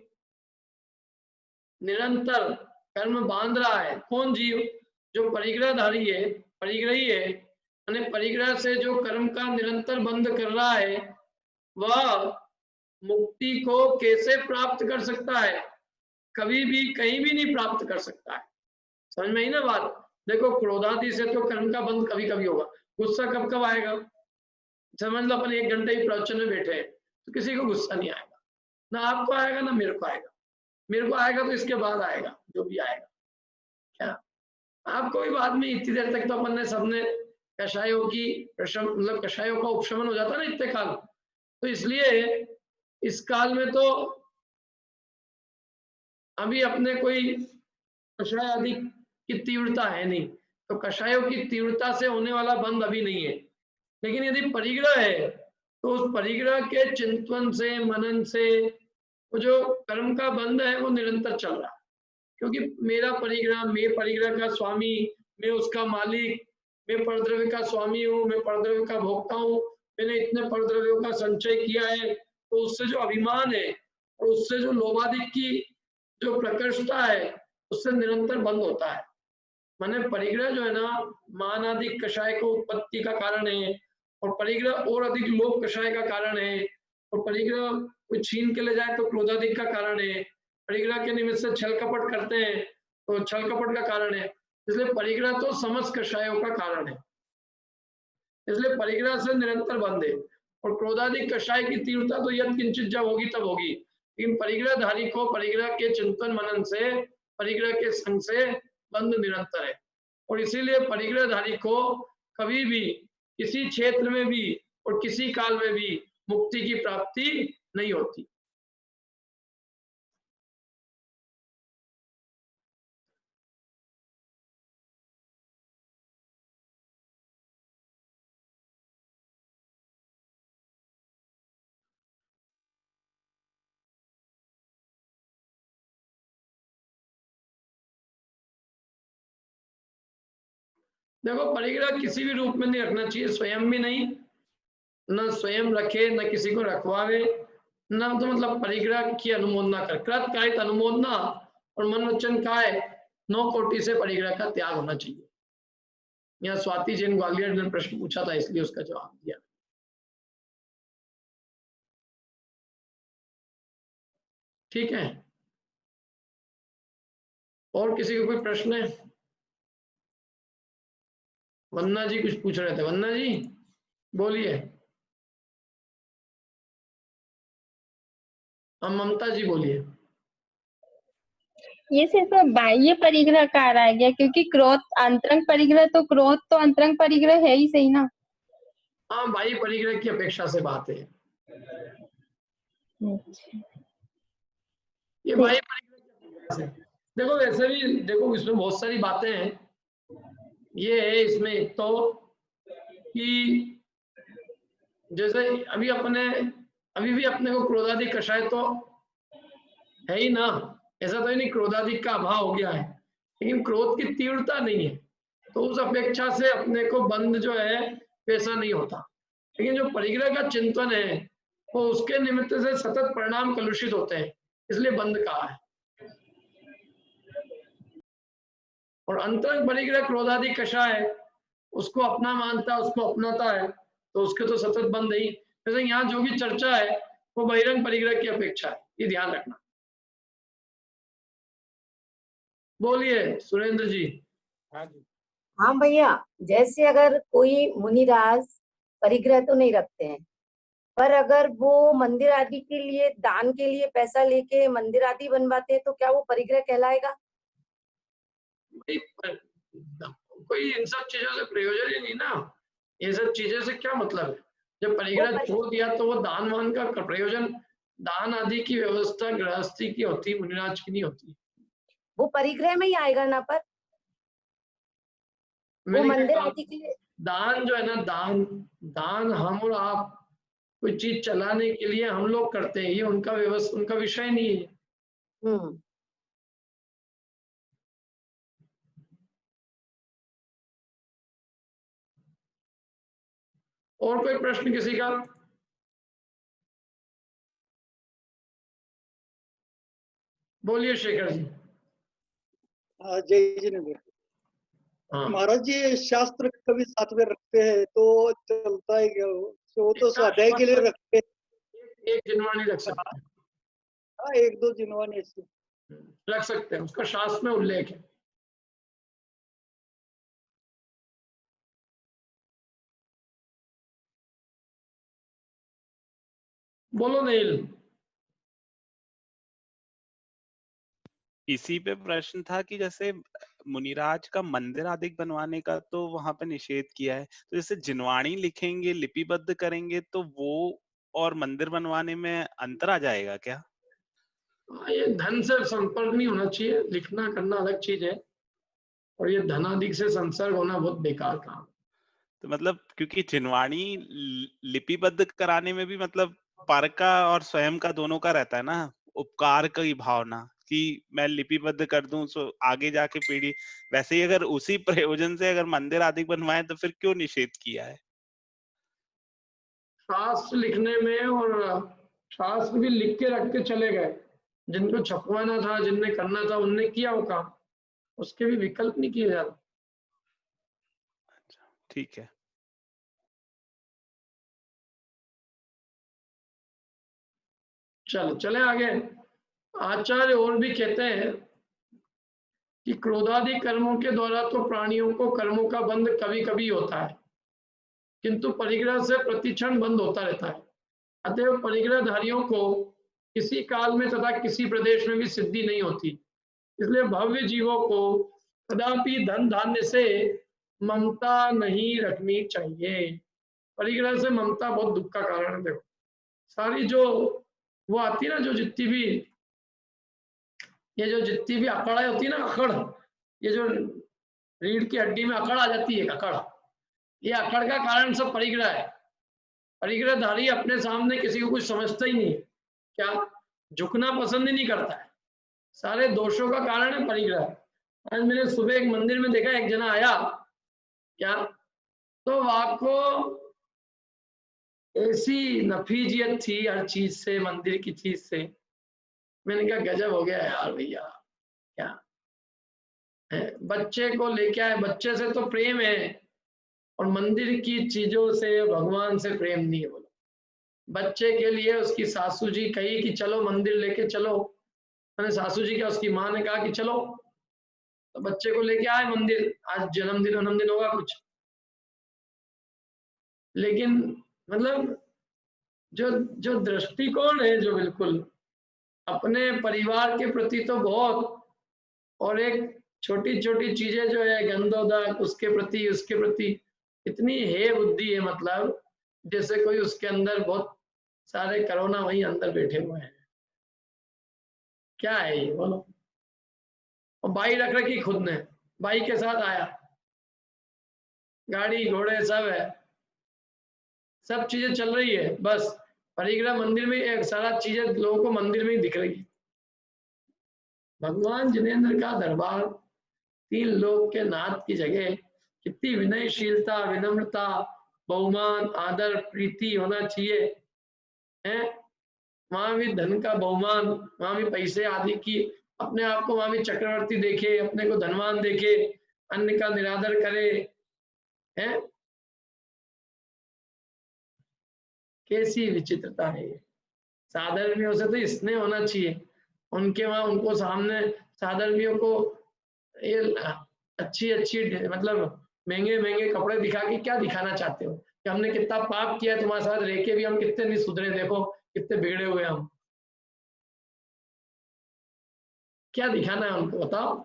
निरंतर कर्म बांध रहा है, कौन जीव? जो परिग्रहधारी है, परिग्रही है, यानी परिग्रह से जो कर्म का निरंतर बंध कर रहा है, वह मुक्ति को कैसे प्राप्त कर सकता है? कभी भी कहीं भी नहीं प्राप्त कर सकता है। समझ में आई ना बात? देखो क्रोधादि से तो कर्म का बंध कभी कभी होगा, गुस्सा कब कब आएगा? समझ लो अपन 1 घंटे ही प्रवचन में बैठे हैं तो किसी को गुस्सा नहीं आएगा, ना आपको आएगा ना मेरे को आएगा। मेरे को आएगा तो इसके बाद आएगा जो भी आएगा, क्या आपको भी बाद में। इतनी देर तक तो अपन ने सबने कषायों की मतलब कषायों का उपशमन हो जाता ना इतने काल, तो इसलिए इस काल में तो अभी अपने कोई कषाय आदि की तीव्रता है नहीं, तो कषायों की तीव्रता से होने वाला बंध अभी नहीं है। लेकिन यदि परिग्रह है तो उस परिग्रह के चिंतन से, मनन से वो जो कर्म का बंध है वो निरंतर चल रहा है। क्योंकि मेरा परिग्रह, मैं परिग्रह का स्वामी, मैं उसका मालिक, मैं परद्रव्य का स्वामी हूँ, मैं परद्रव्य का भोक्ता हूँ, मैंने इतने परद्रव्यों का संचय किया है, तो उससे जो अभिमान है और उससे जो लोभादिक की जो प्रकृष्टता है उससे निरंतर बंद होता है। माने परिग्रह जो है ना, मानाधिक कषाय को उत्पत्ति का कारण है, और परिग्रह और अधिक लोभ कषाय का कारण है, और परिग्रह कोई छीन के ले जाए तो क्रोधाधिक का कारण है, परिग्रह के निमित्त से छल कपट करते हैं तो छल कपट का कारण है। इसलिए परिग्रह तो समस्त कषायों का कारण है, इसलिए परिग्रह से निरंतर बंद है। और क्रोधाधिक कषाय की तीव्रता तो यद किंचित जब होगी तब होगी, लेकिन परिग्रहधारी को परिग्रह के चिंतन मनन से, परिग्रह के संग से बंध निरंतर है। और इसीलिए परिग्रहधारी को कभी भी किसी क्षेत्र में भी और किसी काल में भी मुक्ति की प्राप्ति नहीं होती। देखो परिग्रह किसी भी रूप में नहीं रखना चाहिए, स्वयं भी नहीं, न स्वयं रखे न किसी को रखवावे, न तो मतलब परिग्रह की अनुमोदना कर, कृत कायित अनुमोदना और मन वचन काय 9 कोटि से परिग्रह का त्याग होना चाहिए। यहाँ स्वाति जैन ग्वालियर ने प्रश्न पूछा था इसलिए उसका जवाब दिया। ठीक है, और किसी को कोई प्रश्न है? वन्ना जी कुछ पूछ रहे थे, वन्ना जी बोलिए। हम ममता जी बोलिए। ये सिर्फ बाह्य परिग्रह का आ रहा है क्या? क्योंकि क्रोध अंतरंग परिग्रह तो, क्रोध तो अंतरंग परिग्रह है ही सही ना। हाँ बाह्य परिग्रह की अपेक्षा से बात है ये बाह्य परिग्रह से। देखो वैसे भी देखो इसमें बहुत सारी बातें हैं। ये है इसमें एक तो कि जैसे अभी भी अपने को क्रोधादि कषाय तो है ही ना, ऐसा तो ही नहीं क्रोधादि का अभाव हो गया है, लेकिन क्रोध की तीव्रता नहीं है, तो उस अपेक्षा से अपने को बंध जो है वैसा नहीं होता। लेकिन जो परिग्रह का चिंतन है वो उसके निमित्त से सतत परिणाम कलुषित होते हैं, इसलिए बंध कहा है। और अंतरंग परिग्रह क्रोधादि कषाय है, उसको अपना मानता है, उसको अपनाता है, तो उसके तो सतत बंद ही। जैसे यहाँ जो भी चर्चा है वो बहिरंग परिग्रह की अपेक्षा है, ये ध्यान रखना। बोलिए सुरेंद्र जी। हाँ भैया, जैसे अगर कोई मुनिराज परिग्रह तो नहीं रखते हैं, पर अगर वो मंदिर आदि के लिए दान के लिए पैसा लेके मंदिर आदि बनवाते हैं तो क्या वो परिग्रह कहलाएगा? कोई इन सब चीजों से प्रयोजन ही नहीं ना, ये सब चीजों से क्या मतलब है। जब परिग्रह छोड़ दिया तो वो दान वान का प्रयोजन, दान आदि की व्यवस्था गृहस्थी की होती, मुनिराज की नहीं होती। वो परिग्रह में ही आएगा ना, पर वो मंदिर आदि के लिए दान जो है ना, दान दान हम और आप कोई चीज चलाने के लिए हम लोग करते हैं, ये उनका व्यवस्था, उनका विषय नहीं है। और कोई प्रश्न किसी का? बोलिए शेखर जी। जय जिनेंद्र। महाराज जी, शास्त्र कभी साथ में रखते हैं तो चलता है क्या? वो तो स्वाध्याय के लिए रखते हैं। एक जिनवानी रख सकते हैं। हाँ, एक दो जिनवानी ऐसे रख सकते हैं, उसका शास्त्र में उल्लेख है। बोलो नील। इसी पे प्रश्न था कि जैसे मुनिराज का मंदिर आदि बनवाने का तो वहां पे निषेध किया है, तो जैसे जिनवाणी लिखेंगे, लिपिबद्ध करेंगे, तो वो और मंदिर बनवाने में अंतर आ जाएगा क्या? ये धन से संपर्क नहीं होना चाहिए, लिखना करना अलग चीज है, और ये धनादि से संसर्ग होना बहुत बेकार काम। तो मतलब क्योंकि जिनवाणी लिपिबद्ध कराने में भी मतलब पर का और स्वयं का दोनों का रहता है ना, उपकार की भावना कि मैं लिपिबद्ध कर दूं सो आगे जाके पीढ़ी, वैसे ही अगर उसी प्रयोजन से अगर मंदिर आदि बनवाए तो फिर क्यों निषेध किया है? शास्त्र लिखने में, और शास्त्र भी लिख के रख के चले गए, जिनको छपवाना था, जिनने करना था, उनने किया वो काम, उसके भी विकल्प नहीं किए जाते। ठीक है। चलो चले आगे। आचार्य और भी कहते हैं कि क्रोधादि कर्मों के द्वारा तो प्राणियों को कर्मों का बंध कभी कभी होता है, किंतु परिग्रह से प्रतिक्षण बंद होता रहता है। अतएव परिग्रहधारियों को किसी काल में तथा किसी प्रदेश में भी सिद्धि नहीं होती। इसलिए भव्य जीवों को कदापि धन धान्य से ममता नहीं रखनी चाहिए। परिग्रह से ममता बहुत दुख का कारण है। देखो सारी जो वो आती है ना, जो जितनी भी अकड़ाई होती है ना, अकड़, ये जो रीढ़ की हड्डी में अकड़ आ जाती है, अकड़, ये अकड़ का कारण सब परिग्रह है। परिग्रहधारी अपने सामने किसी को कुछ समझता ही नहीं है, क्या झुकना पसंद ही नहीं करता है, सारे दोषों का कारण है परिग्रह। आज मैंने सुबह एक मंदिर में देखा, एक जना आया क्या, तो आपको ऐसी नफीजियत थी हर चीज से, मंदिर की चीज से। मैंने कहा गजब हो गया यार भैया, क्या बच्चे को लेके आए, बच्चे से तो प्रेम है, और मंदिर की चीजों से, भगवान से प्रेम नहीं है। बोलो बच्चे के लिए उसकी सासू जी कही कि चलो मंदिर लेके चलो, मैंने सासू जी क्या, उसकी माँ ने कहा कि चलो, तो बच्चे को लेके आए मंदिर, आज जन्मदिन होगा कुछ। लेकिन मतलब जो जो दृष्टिकोण है, जो बिल्कुल अपने परिवार के प्रति तो बहुत, और एक छोटी छोटी चीजें जो है गंदोदक, उसके प्रति इतनी है बुद्धि है, मतलब जैसे कोई उसके अंदर बहुत सारे कोरोना वही अंदर बैठे हुए हैं। क्या है ये बोलो। और बाई रख रखी खुद ने, बाई के साथ आया, गाड़ी घोड़े सब है, सब चीजें चल रही है, बस परिग्रह मंदिर में एक सारा चीजें लोगों को मंदिर में ही दिख रही है। भगवान जिनेंद्र का दरबार, तीन लोक के नाथ की जगह, कितनी विनयशीलता, विनम्रता, बहुमान, आदर, प्रीति होना चाहिए है। वहां भी धन का बहुमान, वहां भी पैसे आदि की, अपने आप को वहां भी चक्रवर्ती देखे, अपने को धनवान देखे, अन्य का निरादर करे है। कैसी विचित्रता है। साधर्मियों से तो स्नेह होना चाहिए, उनके वहां उनको सामने साधर्मियों को ये अच्छी अच्छी मतलब महंगे महंगे कपड़े दिखा के क्या दिखाना चाहते हो कि हमने कितना पाप किया तुम्हारे साथ रह के भी हम कितने नहीं सुधरे, देखो कितने बिगड़े हुए हम। क्या दिखाना है उनको बताओ?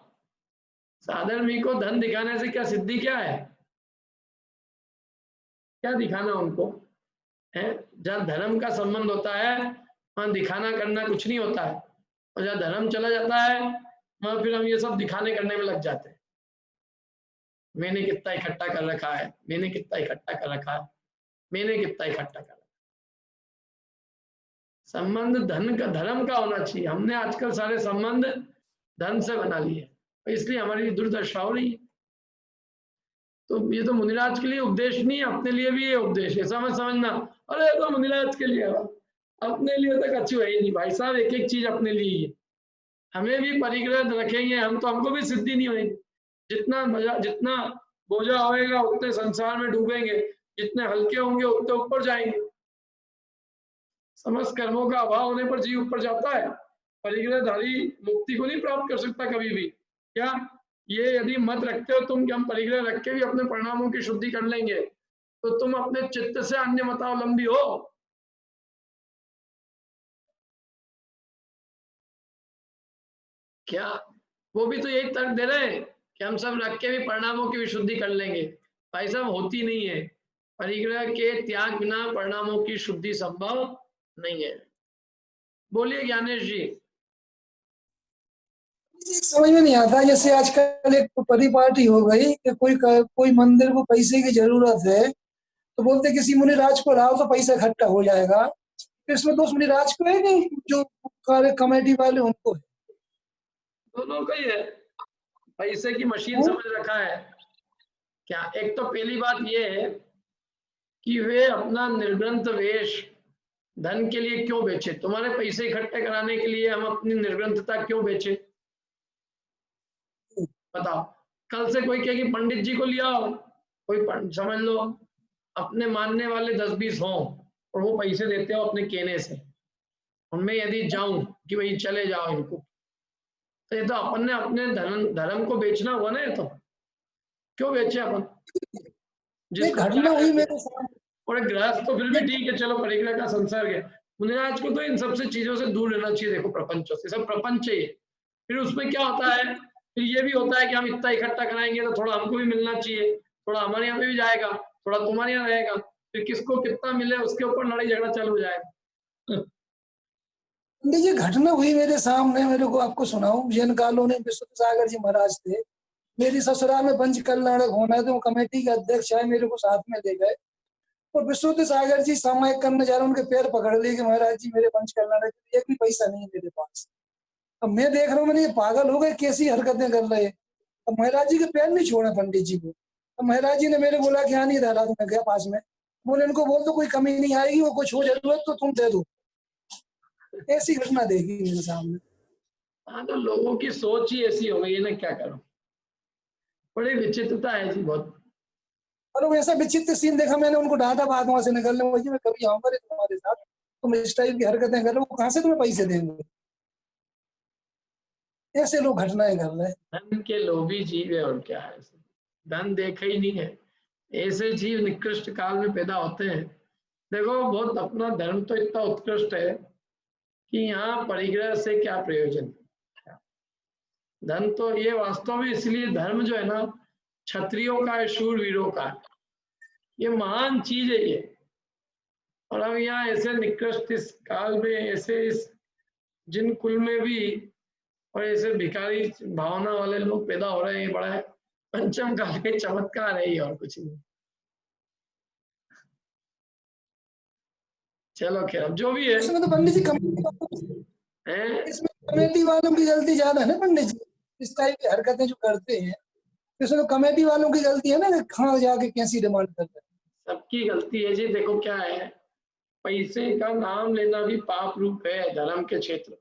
साधर्मी को धन दिखाने से क्या सिद्धि क्या है? क्या दिखाना उनको है? जहाँ धर्म का संबंध होता है वहां दिखाना करना कुछ नहीं होता है, और जहाँ धर्म चला जाता है वहां फिर हम ये सब दिखाने करने में लग जाते हैं। मैंने कितना इकट्ठा कर रखा है, मैंने कितना इकट्ठा कर रखा है, मैंने कितना इकट्ठा कर रखा है। संबंध धन का धर्म का होना चाहिए। हमने आजकल सारे संबंध धन से बना लिए, इसलिए हमारी दुर्दशा हो रही है। तो ये तो मुनिराज के लिए उपदेश नहीं है, अपने लिए भी ये उपदेश है, समझ समझना। अरे तो मुनिराज के लिए, अपने लिए तो कच्छु है ही नहीं भाई साहब, एक एक चीज अपने लिए ही है। हमें भी परिग्रह रखेंगे हम तो हमको भी सिद्धि नहीं होगी। जितना मजा जितना बोझा होएगा उतने संसार में डूबेंगे, जितने हल्के होंगे उतने ऊपर जाएंगे। समस्त कर्मों का अभाव होने पर जीव ऊपर जाता है। परिग्रहधारी मुक्ति को नहीं प्राप्त कर सकता कभी भी। क्या ये यदि मत रखते हो तुम कि हम परिग्रह रख के भी अपने परिणामों की शुद्धि कर लेंगे, तो तुम अपने चित्त से अन्य मतावलंबी हो। क्या वो भी तो यही तर्क दे रहे हैं कि हम सब रख के भी परिणामों की विशुद्धि कर लेंगे। भाई साहब होती नहीं है, परिग्रह के त्याग बिना परिणामों की शुद्धि संभव नहीं है। बोलिए ज्ञानेश जी। समझ में नहीं आता, जैसे आजकल एक परिपाटी हो गई कि कोई मंदिर को पैसे की जरूरत है तो बोलते किसी मुनिराज को लाओ तो पैसा इकट्ठा हो जाएगा। तो इसमें दोष मुनिराज को है नहीं, जो कार्य कमेटी वाले उनको है। दोनों का ही है, पैसे की मशीन समझ रखा है क्या? एक तो पहली बात ये है कि वे अपना निर्ग्रंथ वेश धन के लिए क्यों बेचे? तुम्हारे पैसे इकट्ठे कराने के लिए हम अपनी निर्ग्रंथता क्यों बेचे? बताओ। कल से कोई कहे कि पंडित जी को लिया, कोई समझ लो अपने मानने वाले 10-20 हों और वो पैसे देते हो अपने कहने से, उनमें यदि जाऊं कि भाई चले जाओ इनको, तो ये तो अपन ने अपने धर्म को बेचना हुआ ना। ये तो क्यों बेचे अपन? जिसको घटना हुई मेरे साथ। और गृहस्थ तो फिर भी ठीक है, चलो परिग्रह का संसर्ग है। मुनिराज को तो इन सबसे चीजों से दूर रहना चाहिए। देखो प्रपंचों से, सब प्रपंच है। फिर उसमें क्या होता है, फिर ये भी होता है कि हम इतना इकट्ठा कराएंगे तो थोड़ा हमको भी मिलना चाहिए, थोड़ा हमारे यहाँ पे भी जाएगा, थोड़ा तुम्हारे यहाँ रहेगा, फिर किसको कितना मिले उसके ऊपर लड़ाई झगड़ा चालू हो जाएगा। पंडित जी घटना हुई मेरे सामने, मेरे को आपको सुनाऊं। जैन कॉलोनी विश्वनाथ सागर जी महाराज थे, मेरी ससुराल में पंच कल्याणक होना है तो वो कमेटी के अध्यक्ष आए, मेरे को साथ में ले गए और विश्वनाथ सागर जी सामायिक करने जा रहे, उनके पैर पकड़ लिए कि महाराज जी मेरे पंच कल्याणक एक भी पैसा नहीं है मेरे पास। अब मैं देख रहा हूँ, मैंने ये पागल हो गए, कैसी हरकतें कर रहे हैं। अब महाराज जी के पैर नहीं छोड़े पंडित जी को। अब महाराज जी ने मेरे बोला कि हाँ नहीं रहा, मैं गया पास में, बोले इनको बोल दो कोई कमी नहीं आएगी, वो कुछ हो जरूरत तो तुम दे दो। ऐसी घटना देखी मेरे सामने। हाँ तो लोगों की सोच ही ऐसी हो गई है ना, क्या करो। बड़ी विचित्रता है जी बहुत। और वो ऐसा विचित्र सीन देखा मैंने, उनको डांटा बाद वहां से निकलने, मुझे मैं कभी आऊंगा नहीं तुम्हारे साथ, तुम इस टाइप की हरकतें कर रहे हो, कहाँ से तुम्हें पैसे देंगे? ऐसे लोग घटनाएं कर रहे हैं। धन के लोभी जीव है और क्या है, धन देखा ही नहीं है। ऐसे जीव निकृष्ट काल में पैदा होते हैं। देखो बहुत अपना धर्म तो इतना उत्कृष्ट है कि यहाँ परिग्रह से क्या प्रयोजन। धन तो ये वास्तव में, इसलिए धर्म जो है ना क्षत्रियों का है, शूरवीरों का है, ये महान चीज है ये। और अब यहाँ ऐसे निकृष्ट इस काल में, ऐसे इस जिन कुल में भी और ऐसे भिखारी भावना वाले लोग पैदा हो रहे हैं, बड़ा है पंचम काल के चमत्कार है ये, और कुछ नहीं। चलो खैर अब जो भी है। इसमें तो पंडित जी कमेटी वालों की गलती ज्यादा है ना पंडित जी, इस टाइप की हरकतें जो करते हैं, इसमें तो कमेटी वालों की गलती है ना, कहाँ जाके कैसी डिमांड करते हैं। सबकी गलती है जी। देखो क्या है, पैसे का नाम लेना भी पाप रूप है धर्म के क्षेत्र में।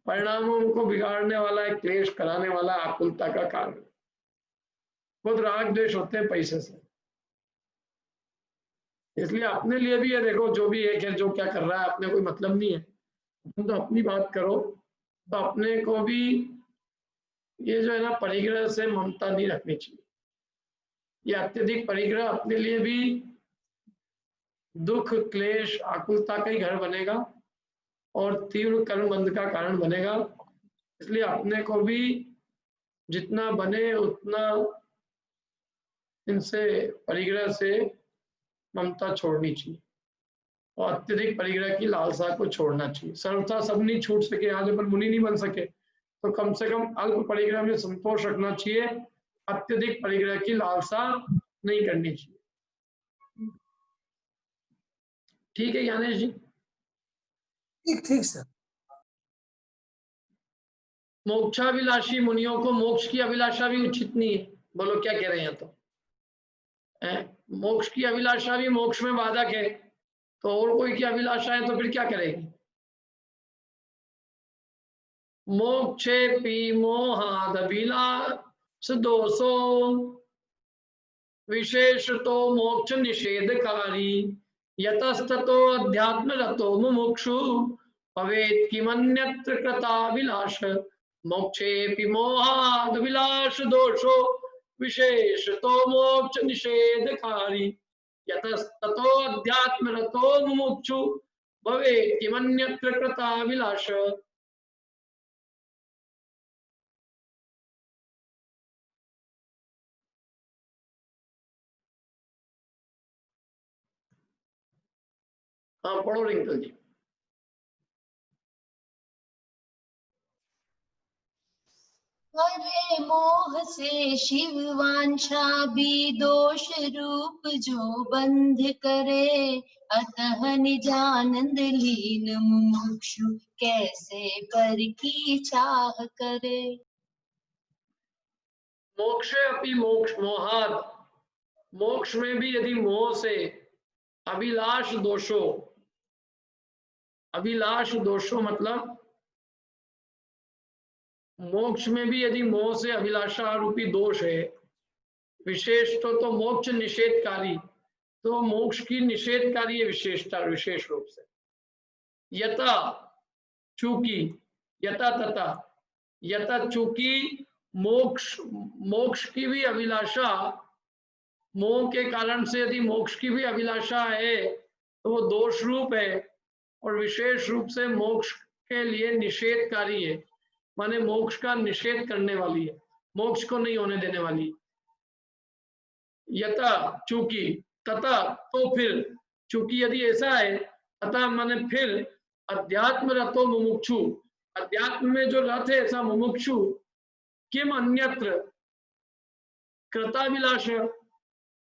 परिणामों को बिगाड़ने वाला है, क्लेश कराने वाला, आकुलता का कारण। बहुत राग द्वेष होते हैं पैसे से, इसलिए अपने लिए भी है। देखो जो भी है, खैर जो क्या कर रहा है अपने कोई मतलब नहीं है, तुम तो अपनी बात करो। तो अपने को भी ये जो है ना परिग्रह से ममता नहीं रखनी चाहिए। ये अत्यधिक परिग्रह अपने लिए भी दुख, क्लेश, आकुलता का ही घर बनेगा और तीव्र कर्म बंध का कारण बनेगा। इसलिए अपने को भी जितना बने उतना इनसे परिग्रह से ममता छोड़नी चाहिए और अत्यधिक परिग्रह की लालसा को छोड़ना चाहिए। सर्वथा सब नहीं छूट सके, आज अपन मुनि नहीं बन सके, तो कम से कम अल्प परिग्रह में संतोष रखना चाहिए, अत्यधिक परिग्रह की लालसा नहीं करनी चाहिए। ठीक है ज्ञानेश जी? ठीक ठीक सर। मोक्षाभिलाषी मुनियों को मोक्ष की अभिलाषा भी उचित नहीं है। बोलो क्या कह रहे हैं? तो मोक्ष की अभिलाषा भी मोक्ष में बाधक है, तो और कोई की अभिलाषा है तो फिर क्या करेगी? मोक्षे पी मोहाद अभिलाष दोषो विशेष तो मोक्ष निषेधकारी यतस्ततो अध्यात्म रतो मुमुक्षु भवेत् किमन्यत्र कृताभिलाष मोक्षेऽपि मोहाद् विलास दोषो विशेष तो मोक्ष निषेधकारी यतस्ततो अध्यात्म रतो मुमुक्षु भवेत् किमन्यत्र कृताभिलाष। हाँ पढ़ो रिंकल जी। हरे मोह से शिव वांछा भी दोष रूप जो बंध करे, अतः निजानंद लीन मुमुक्षु कैसे पर की चाह करे। मोक्षे अपि मोक्ष मोहाद, मोक्ष में भी यदि मोह से अभिलाष दोषो, अभिलाष दोषो मतलब मोक्ष में भी यदि मोह से अभिलाषा रूपी दोष है, विशेष तो मोक्ष निषेधकारी, तो मोक्ष की निषेधकारी है विशेषता, विशेष रूप से। यथा चूंकि, यथा तथा, यथा चूंकि मोक्ष, मोक्ष की भी अभिलाषा, मोह के कारण से यदि मोक्ष की भी अभिलाषा है तो वो दोष रूप है और विशेष रूप से मोक्ष के लिए निषेधकारी है, माने मोक्ष का निषेध करने वाली है, मोक्ष को नहीं होने देने वाली। यथा चूंकि, तथा तो फिर, चूंकि यदि ऐसा है, अतः माने फिर अध्यात्म रतो मुमुक्षु, अध्यात्म में जो रथ है ऐसा मुमुक्षु, किम अन्यत्र कृताभिलाष,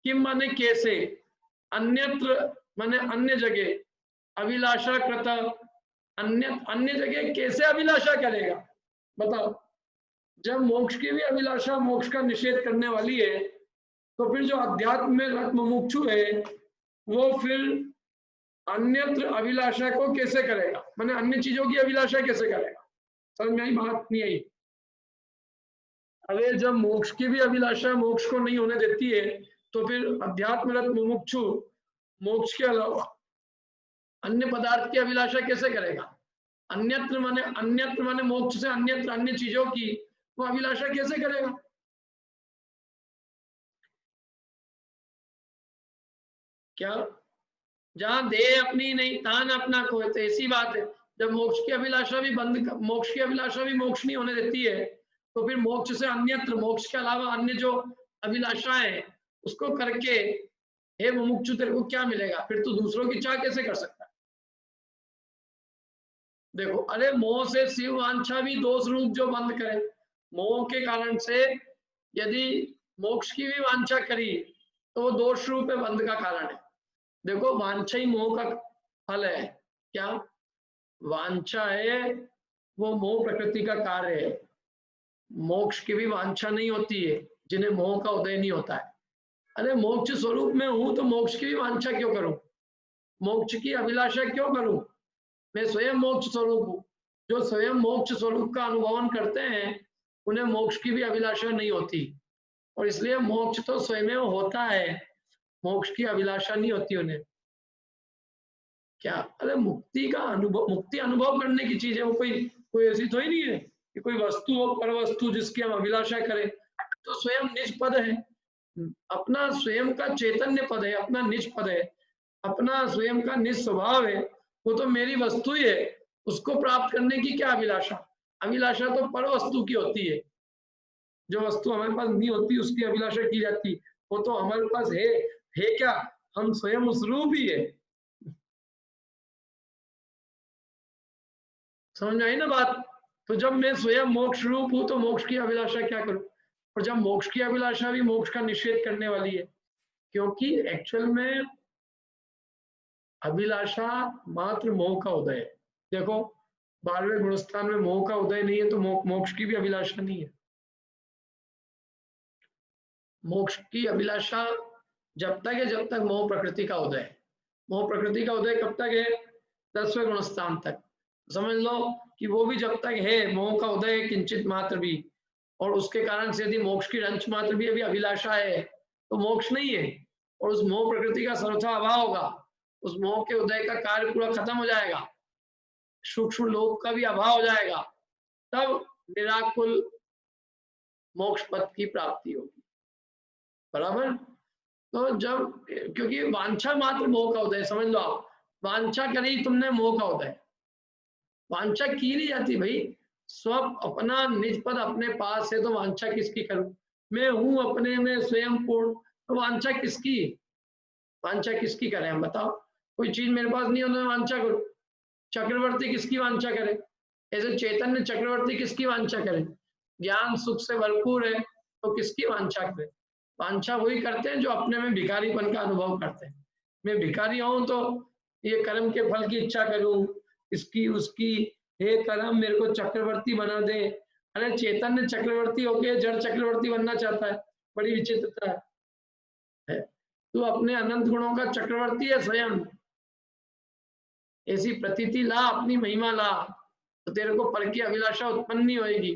किम माने कैसे, अन्यत्र माने अन्य जगह, अभिलाषा कृत, अन्य जगह कैसे अभिलाषा करेगा? बताओ, जब मोक्ष की भी अभिलाषा मोक्ष का निषेध करने वाली है, तो फिर जो अध्यात्म में रत मुमुक्षु है वो फिर अन्यत्र अभिलाषा को कैसे करेगा, माने अन्य चीजों की अभिलाषा कैसे करेगा? समझ में आई बात? नहीं आई? अरे जब मोक्ष की भी अभिलाषा मोक्ष को नहीं होने देती है, तो फिर अध्यात्म रत मुमुक्षु मोक्ष के अलावा अन्य पदार्थ की अभिलाषा कैसे करेगा? अन्यत्र माने मोक्ष से अन्यत्र अन्य चीजों की वो अभिलाषा कैसे करेगा? क्या जहां देह अपनी नहीं तान अपना कोई, तो ऐसी बात है। जब मोक्ष की अभिलाषा भी मोक्ष की अभिलाषा भी मोक्ष नहीं होने देती है, तो फिर मोक्ष से अन्यत्र, मोक्ष के अलावा अन्य जो अभिलाषा है उसको करके हे मुमुक्षु तेरे को क्या मिलेगा? फिर तू दूसरों की चाह कैसे कर सकता है? देखो, अरे मोह से शिव वांछा भी दोष रूप जो बंद करे, मोह के कारण से यदि मोक्ष की भी वांछा करी तो वो दोष रूप है, बंध का कारण है। देखो, वांछा ही मोह का फल है। क्या वांछा है? वो मोह प्रकृति का कार्य है। मोक्ष की भी वांछा नहीं होती है जिन्हें मोह का उदय नहीं होता है। अरे मोक्ष स्वरूप में हूं तो मोक्ष की भी वांछा क्यों करूं? मोक्ष की अभिलाषा क्यों करूं? मैं स्वयं मोक्ष स्वरूप हूं। जो स्वयं मोक्ष स्वरूप का अनुभवन करते हैं उन्हें मोक्ष की भी अभिलाषा नहीं होती, और इसलिए मोक्ष तो स्वयं होता है, मोक्ष की अभिलाषा नहीं होती उन्हें। क्या? अरे मुक्ति का अनुभव, मुक्ति अनुभव करने की चीज है, वो कोई कोई ऐसी तो ही नहीं है कि कोई वस्तु हो पर वस्तु जिसकी हम अभिलाषा करें, तो स्वयं निज पद है, अपना स्वयं का चैतन्य पद है, अपना निज पद है, अपना स्वयं का निज स्वभाव है, वो तो मेरी वस्तु ही है। उसको प्राप्त करने की क्या अभिलाषा? अभिलाषा तो पर वस्तु की होती है, जो वस्तु हमारे पास नहीं होती उसकी अभिलाषा की जाती। वो तो हमारे पास है क्या? हम स्वयं उस रूप ही है। समझ आई ना बात? तो जब मैं स्वयं मोक्ष रूप हूं तो मोक्ष की अभिलाषा क्या करूं? और जब मोक्ष की अभिलाषा भी मोक्ष का निषेध करने वाली है, क्योंकि एक्चुअल में अभिलाषा मात्र मोह का उदय है। देखो 12वें गुणस्थान में मोह का उदय नहीं है तो मोक्ष की भी अभिलाषा नहीं है। मोक्ष की अभिलाषा जब तक है जब तक मोह प्रकृति का उदय है। मोह प्रकृति का उदय कब तक है? 10वें गुणस्थान तक। समझ लो कि वो भी जब तक है, मोह का उदय है किंचित मात्र भी, और उसके कारण से यदि मोक्ष की अंश मात्र भी अभी अभिलाषा है तो मोक्ष नहीं है, और उस मोह प्रकृति का सर्वथा अभाव होगा। उस मोह के उदय का कार्य पूरा खत्म हो जाएगा, सूक्ष्म लोक का भी अभाव हो जाएगा, तब निराकुल मोक्ष पद की प्राप्ति होगी। बराबर? तो जब, क्योंकि वांछा मात्र मोह का उदय, समझ लो आप, वांछा करी तुमने मोह का उदय। वांछा की नहीं जाती भाई, स्व अपना निज पद अपने पास है तो वांछा किसकी करूं? मैं हूं अपने में स्वयं पूर्ण, तो वांछा किसकी? वांछा किसकी करें हम बताओ? कोई चीज मेरे पास नहीं हो तो मैं वांछा करूं? चक्रवर्ती किसकी वांछा करे? ऐसे चैतन्य चक्रवर्ती किसकी वांछा करे? ज्ञान सुख से भरपूर है तो किसकी वांछा करे? वांछा वही करते हैं जो अपने में भिखारीपन का अनुभव करते हैं। मैं भिखारी हूं तो ये कर्म के फल की इच्छा करूं, इसकी उसकी, हे कर्म मेरे को चक्रवर्ती बना दे। अरे चैतन्य चक्रवर्ती होके जड़ चक्रवर्ती बनना चाहता है, बड़ी विचित्रता है। तू अपने अनंत गुणों का चक्रवर्ती है स्वयं, ऐसी प्रतीति ला, अपनी महिमा ला, तो तेरे को पर की अभिलाषा उत्पन्न नहीं होगी।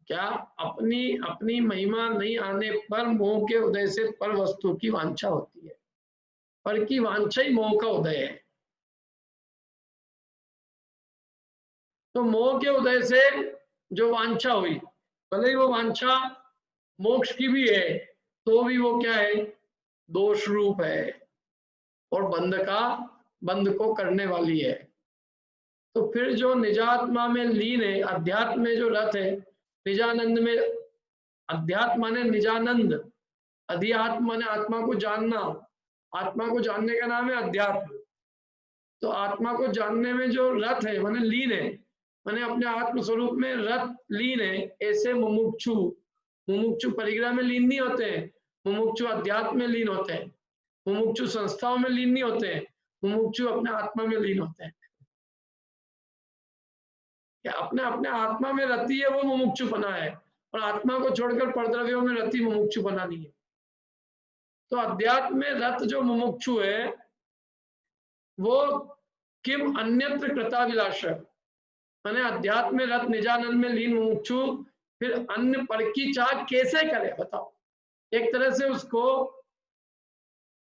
क्या? अपनी महिमा नहीं आने पर मोह के उदय से पर वस्तु की वांछा होती है। पर की वांछा ही मोह का उदय है। तो मोह के उदय से जो वांछा हुई, भले ही वो वांछा मोक्ष की भी है तो भी वो क्या है? दोष रूप है और बंध को करने वाली है। तो फिर जो निजात्मा में लीन है, अध्यात्म में जो रत है, निजानंद में, अध्यात्म माने निजानंद, अधिआत्म माने आत्मा को जानना, आत्मा को जानने का नाम है अध्यात्म। तो आत्मा को जानने में जो रत है माने लीन है, माने अपने आत्म स्वरूप में रत लीन है, ऐसे मुमुक्षु परिग्रह में लीन नहीं होते हैं, मुमुक्षु अध्यात्म में लीन होते हैं, मुमुक्षु संस्थाओं में लीन नहीं होते हैं, मुमुक्षु अपने आत्मा में लीन होते हैं। अपने आत्मा में रति है वो मुमुक्षुपना है, और आत्मा को छोड़कर परद्रव्यों में रति मुमुक्षुपना नहीं है। तो अध्यात्म में रत जो मुमुक्षु है वो किम अन्यत्र कृताभिलाष, माने अध्यात्म में रत निजानंद में लीन मुमुक्षु फिर अन्य पर की चाह कैसे करे? बताओ। एक तरह से उसको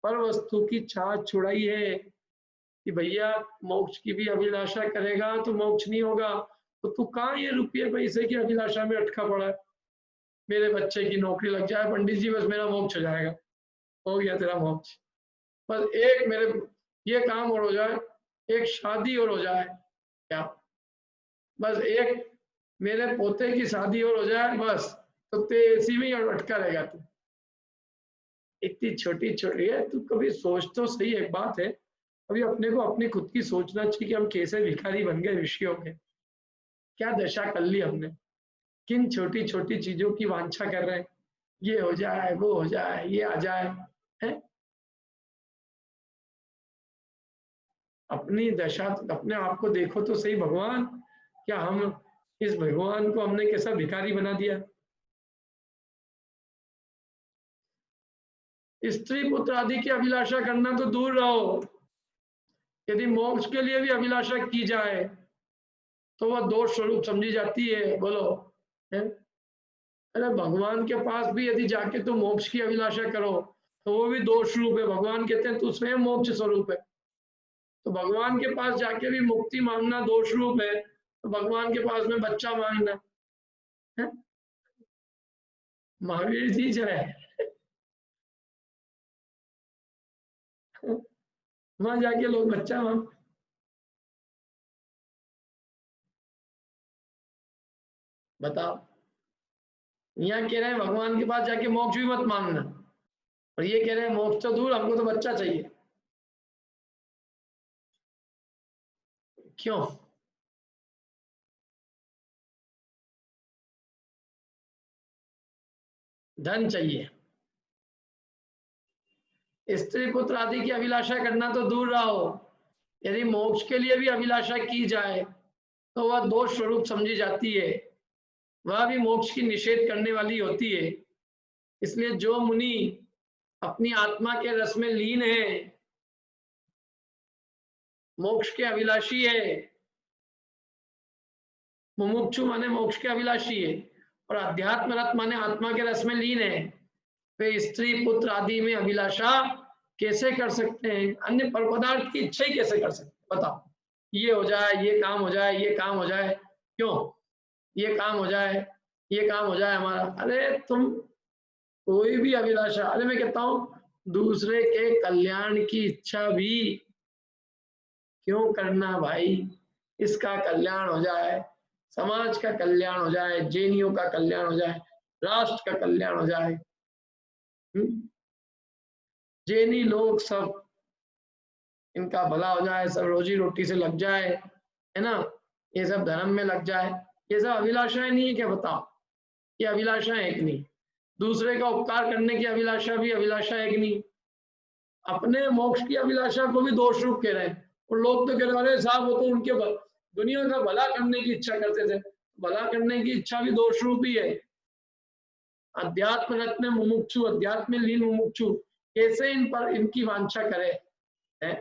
पर वस्तु की चाह छुड़ाई है कि भैया मोक्ष की भी अभिलाषा करेगा तो मोक्ष नहीं होगा, तो तू कहाँ ये रुपये पैसे की अभिलाषा में अटका पड़ा है? मेरे बच्चे की नौकरी लग जाए पंडित जी, बस मेरा मोक्ष हो जाएगा। हो गया तेरा मोक्ष। बस एक मेरे ये काम और हो जाए, एक शादी और हो जाए, क्या बस एक मेरे पोते की शादी और हो जाए, बस तो तेजी में अटका रहेगा तू। इतनी छोटी छोटी है, तू कभी सोच तो सही। एक बात है, अभी अपने को अपनी खुद की सोचना चाहिए कि हम कैसे भिखारी बन गए विषयों के। क्या दशा कर ली हमने, किन छोटी छोटी चीजों की वांछा कर रहे हैं, ये हो जाए वो हो जाए ये आ जाए है? अपनी दशा, अपने आप को देखो तो सही भगवान, क्या हम इस भगवान को हमने कैसा भिखारी बना दिया। स्त्री पुत्र आदि की अभिलाषा करना तो दूर रहो, यदि मोक्ष के लिए भी अभिलाषा की जाए तो वह दोष स्वरूप समझी जाती है। बोलो है? अरे भगवान के पास भी यदि जाके तुम मोक्ष की अभिलाषा करो तो वो भी दोष रूप है। भगवान कहते हैं तू स्वयं मोक्ष स्वरूप है, तो भगवान के पास जाके भी मुक्ति मांगना दोष रूप है, तो भगवान के पास में बच्चा मांगना है। महावीर जी जो है वहां जाके लोग बच्चा मांग, बताओ। यहाँ कह रहे हैं भगवान के पास जाके मोक्ष भी मत मांगना, और ये कह रहे हैं मोक्ष तो दूर, हमको तो बच्चा चाहिए। क्यों? धन चाहिए। स्त्री पुत्र आदि की अभिलाषा करना तो दूर रहो, यदि मोक्ष के लिए भी अभिलाषा की जाए तो वह दोष स्वरूप समझी जाती है, वह भी मोक्ष की निषेध करने वाली होती है। इसलिए जो मुनि अपनी आत्मा के रस में लीन है, मोक्ष के अभिलाषी है, मुमुक्षु माने मोक्ष के अभिलाषी है, और अध्यात्म रत माने आत्मा के रस में लीन है, वे स्त्री पुत्र आदि में अभिलाषा कैसे कर सकते हैं? अन्य पर पदार्थ की इच्छा ही कैसे कर सकते हैं? बताओ। ये हो जाए, ये काम हो जाए, ये काम हो जाए, क्यों? ये काम हो जाए, ये काम हो जाए हमारा। अरे तुम कोई भी अभिलाषा, अरे मैं कहता हूं दूसरे के कल्याण की इच्छा भी क्यों करना भाई? इसका कल्याण हो जाए, समाज का कल्याण हो जाए, जैनियों का कल्याण हो जाए, राष्ट्र का कल्याण हो जाए। जैनी लोग सब इनका भला हो जाए, सब रोजी रोटी से लग जाए, है ना, ये सब धर्म में लग जाए, ये सब अभिलाषाएं नहीं है क्या? बताओ, ये अभिलाषाएं एक नहीं। दूसरे का उपकार करने की अभिलाषा भी अभिलाषा एक नहीं। अपने मोक्ष की अभिलाषा को भी दोष रूप कह रहे हैं, और लोग तो कह रहे हैं साहब वो तो उनके दुनिया का भला करने की इच्छा करते थे। भला करने की इच्छा भी दोष रूप ही है। अध्यात्म रत्न मुमुक्षु, अध्यात्म में लीन मुमुक्षु कैसे इन पर इनकी वांछा करे है?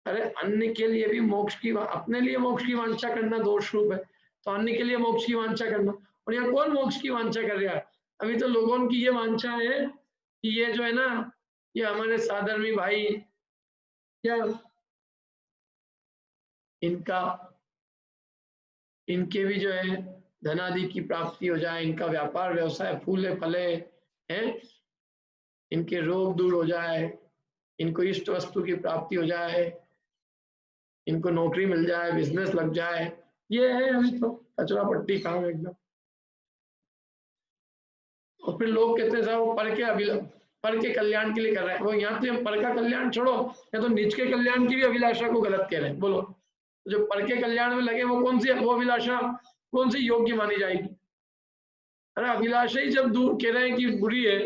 अरे अन्य के लिए भी मोक्ष की, अपने लिए मोक्ष की वांछा करना दोष रूप है, तो अन्य के लिए मोक्ष की वांछा करना। और यहाँ कौन मोक्ष की वांछा कर रहा है? अभी तो लोगों की ये वांछा है कि ये जो है ना, ये हमारे साधर्मी भाई क्या इनके भी जो है धनादि की प्राप्ति हो जाए, इनका व्यापार व्यवसाय फूले फले हैं, इनके रोग दूर हो जाए, इनको इष्ट वस्तु की प्राप्ति हो जाए, इनको नौकरी मिल जाए, बिजनेस लग जाए। ये है अभी तो कचरा पट्टी काम एकदम। और फिर लोग कहते हैं साहब वो पर के कल्याण के लिए कर रहे हैं। वो यहाँ तो हम पर का कल्याण छोड़ो, या तो निज के कल्याण की भी अभिलाषा को गलत कह रहे हैं। बोलो, जो पर के कल्याण में लगे वो कौन सी, वो अभिलाषा कौन सी योग्य मानी जाएगी? अरे अभिलाषा ही जब दूर कह रहे हैं कि बुरी है,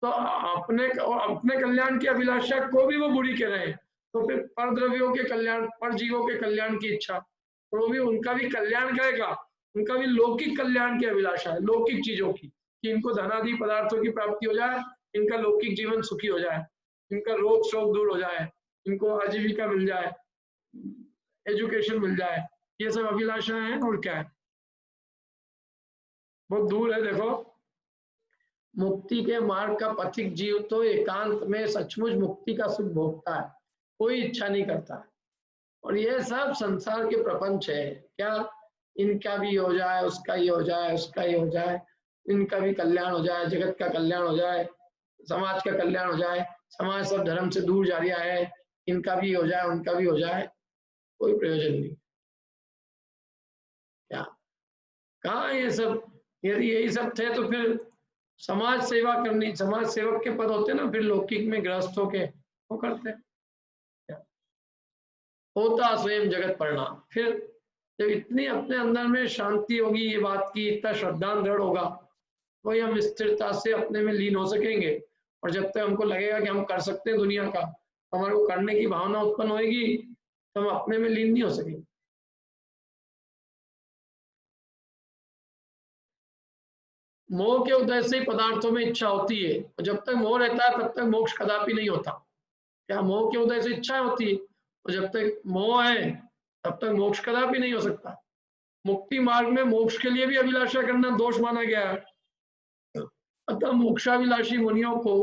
तो अपने कल्याण की अभिलाषा को भी वो बुरी कह रहे हैं, तो फिर पर द्रव्यों के कल्याण, पर जीवों के कल्याण की इच्छा, तो वो भी उनका भी कल्याण करेगा, उनका भी लौकिक कल्याण की अभिलाषा है, लौकिक चीजों की, कि इनको धनादि पदार्थों की प्राप्ति हो जाए, इनका लौकिक जीवन सुखी हो जाए, इनका रोग शोक दूर हो जाए, इनको आजीविका मिल जाए, एजुकेशन मिल जाए। ये सब अभिलाषा है। और क्या है? बहुत दूर है। देखो, मुक्ति के मार्ग का पथिक जीव तो एकांत में सचमुच मुक्ति का सुख भोगता है, कोई इच्छा नहीं करता। और ये सब संसार के प्रपंच है। क्या? इनका भी हो जाए, उसका ही हो जाए, उसका ही हो जाए, इनका भी कल्याण हो जाए, जगत का कल्याण हो जाए, समाज का कल्याण हो जाए, समाज सब धर्म से दूर जा रहा है, इनका भी हो जाए, उनका भी हो जाए, कोई प्रयोजन नहीं। क्या? कहाँ ये सब? यदि यही सब थे तो फिर समाज सेवा करनी, समाज सेवक के पद होते ना, फिर लौकिक में गृहस्थ होके वो करते। होता स्वयं जगत परिणाम। फिर जब इतनी अपने अंदर में शांति होगी, ये बात की इतना श्रद्धा दृढ़ होगा, वही हम स्थिरता से अपने में लीन हो सकेंगे। और जब तक हमको लगेगा कि हम कर सकते हैं दुनिया का, हमारे को करने की भावना उत्पन्न होगी, तो हम अपने में लीन नहीं हो सकेंगे। मोह के उदय से ही पदार्थों में इच्छा होती है, और जब तक मोह रहता है तब तक मोक्ष कदापि नहीं होता। क्या? मोह के उदय से इच्छा होती है, और जब तक मोह है तब तक मोक्ष कदापि नहीं हो सकता। मुक्ति मार्ग में मोक्ष के लिए भी अभिलाषा करना दोष माना गया है। अतः मोक्षाभिलाषी मुनियों को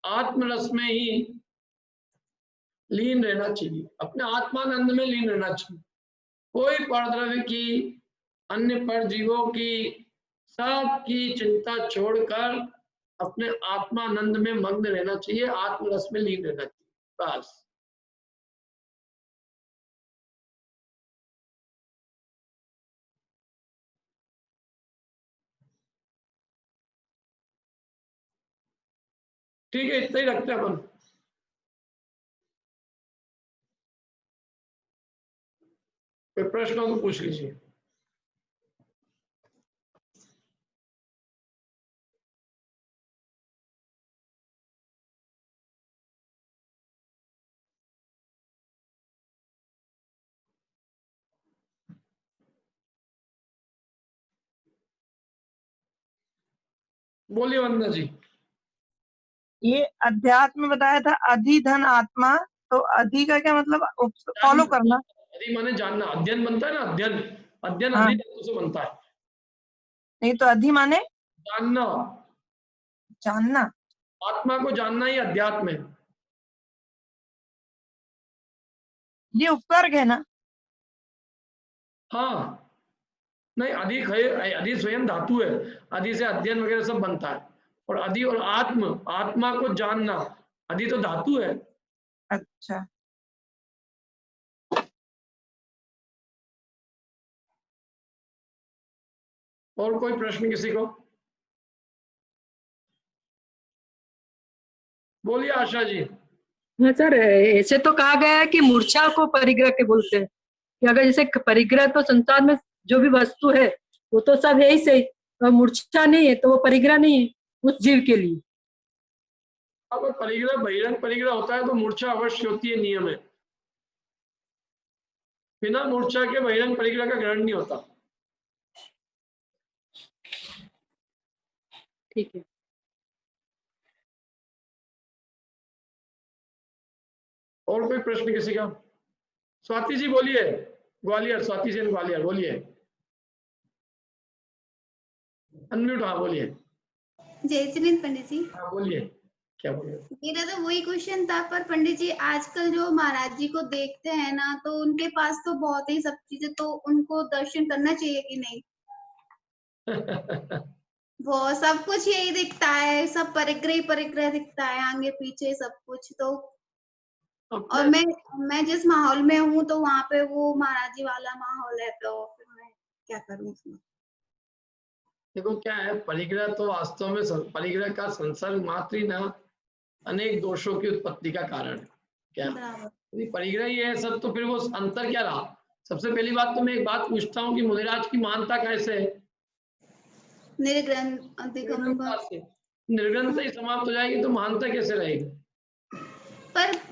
आत्मरस में ही लीन रहना चाहिए, अपने आत्मानंद में लीन रहना चाहिए। कोई परद्रव्य की, अन्य पर जीवों की, सबकी चिंता छोड़कर अपने आत्मानंद में मग्न रहना चाहिए, आत्मरस में लीन रहना चाहिए, बस। ठीक है, इतना ही रखते हैं अपन। कोई प्रश्न हो तो पूछ लीजिए। बोलिए वंदना जी। ये अध्यात्म बताया था, अधिधन आत्मा, तो अधि का क्या मतलब? फॉलो करना। अधि माने जानना, अध्ययन बनता है ना, अध्ययन, अध्ययन हाँ। अधि धातु से बनता है। नहीं तो अधि माने जानना, जानना। आत्मा को जानना ही अध्यात्म है। ये उपसर्ग है ना? हाँ, नहीं, अधि स्वयं धातु है, अधि से अध्ययन वगैरह सब बनता है। और अधि और आत्म, आत्मा को जानना, अधि तो धातु है। अच्छा। और कोई प्रश्न किसी को? बोलिए आशा जी। हाँ सर, ऐसे तो कहा गया है कि मूर्छा को परिग्रह के बोलते हैं, कि अगर जैसे परिग्रह तो संसार में जो भी वस्तु है वो तो सब है ही सही, और मूर्छा नहीं है तो वो परिग्रह नहीं है उस जीव के लिए। अगर परिग्रह बहिरंग परिग्रह होता है तो मूर्छा अवश्य होती है, नियम है। बिना मूर्छा के बहिरंग परिग्रह का ग्रहण नहीं होता। ठीक है। और कोई प्रश्न किसी का? स्वाति जी बोलिए, ग्वालियर, स्वाति जी ग्वालियर, बोलिए, अनम्यूट, हाँ बोलिए। जय श्री पंडित जी। हाँ बोलिए, क्या बोलिए? मेरा तो वही क्वेश्चन था, पर पंडित जी आजकल जो महाराज जी को देखते हैं ना, तो उनके पास तो बहुत ही सब चीजें, तो उनको दर्शन करना चाहिए कि नहीं? वो सब कुछ यही दिखता है, सब परिग्रह ही परिग्रह दिखता है, आगे पीछे सब कुछ। तो और मैं जिस माहौल में हूँ तो वहां पे वो महाराज जी वाला माहौल है, तो फिर मैं क्या करूँ उसमें? देखो क्या है, परिग्रह तो वास्तव में परिग्रह का संसर्ग मात्र ही ना अनेक दोषों की उत्पत्ति का कारण है। क्या यदि परिग्रह ही है सब, तो फिर वो अंतर क्या रहा? सबसे पहली बात तो मैं एक बात पूछता हूँ कि मुनिराज की महानता कैसे है? निर्ग्रंथ ही समाप्त हो जाएगी तो महानता कैसे रहेगी?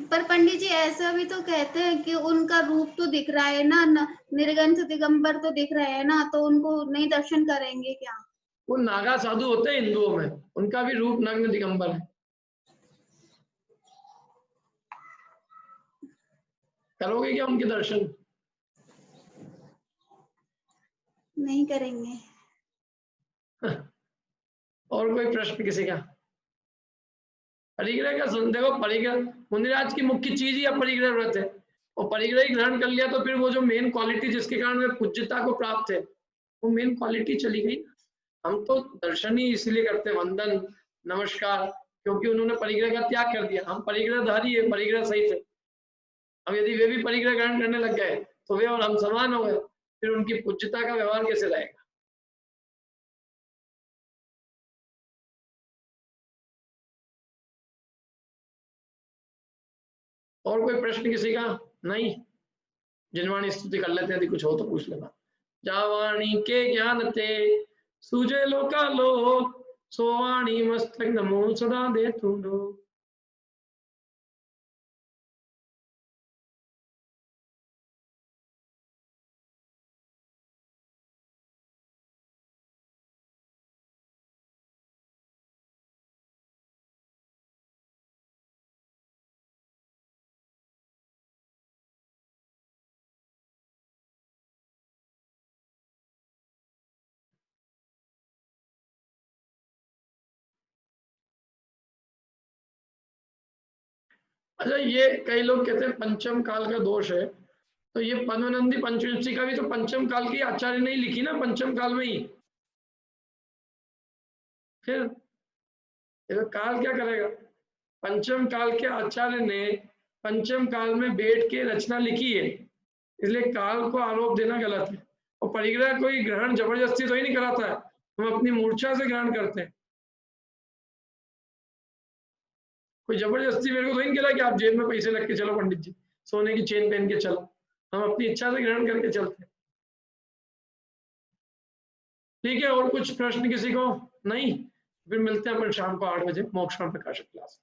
पर पंडित जी ऐसा भी तो कहते हैं कि उनका रूप तो दिख रहा है ना, निर्ग्रंथ दिगंबर तो दिख रहे हैं ना, तो उनको नहीं दर्शन करेंगे क्या? वो नागा साधु होते हैं हिंदुओं में, उनका भी रूप नग्न दिगंबर है। करोगे क्या उनके दर्शन? नहीं करेंगे। और कोई प्रश्न किसी का? परिग्रह का देखो, परिग्रह मुनिराज की मुख्य चीज ही परिग्रह व्रत है, और परिग्रह ही ग्रहण कर लिया तो फिर वो जो मेन क्वालिटी जिसके कारण वे पूज्यता को प्राप्त है, वो मेन क्वालिटी चली गई। हम तो दर्शन ही इसलिए करते, वंदन नमस्कार, क्योंकि उन्होंने परिग्रह का त्याग कर दिया। हम परिग्रहधारी है, परिग्रह सही थे। अब यदि वे भी परिग्रह ग्रहण करने लग गए तो वे और हम समान हो गए, फिर उनकी पूज्यता का व्यवहार कैसे रहेगा? और कोई प्रश्न किसी का? नहीं, जिनवाणी स्तुति कर लेते हैं, यदि कुछ हो तो पूछ लेना। जावाणी के ज्ञान ते सूझे लोका लोक, सोवाणी मस्तक नमो सदा दे तू। अच्छा, ये कई लोग कहते हैं पंचम काल का दोष है, तो ये पद्मनंदी पंचविंशी का भी तो पंचम काल की आचार्य ने ही लिखी ना, पंचम काल में ही। फिर ये तो काल क्या करेगा? पंचम काल के आचार्य ने पंचम काल में बैठ के रचना लिखी है, इसलिए काल को आरोप देना गलत है। और परिग्रह कोई ग्रहण जबरदस्ती तो ही नहीं कराता है, हम अपनी मूर्छा से ग्रहण करते हैं। कोई जबरदस्ती मेरे को तो नहीं कह रहा कि आप जेब में पैसे रख के चलो पंडित जी, सोने की चेन पहन के चलो, हम अपनी इच्छा से ग्रहण करके चलते हैं। ठीक है, और कुछ प्रश्न किसी को? नहीं, फिर मिलते हैं अपन शाम को 8 बजे मोक्ष प्रकाशक क्लास।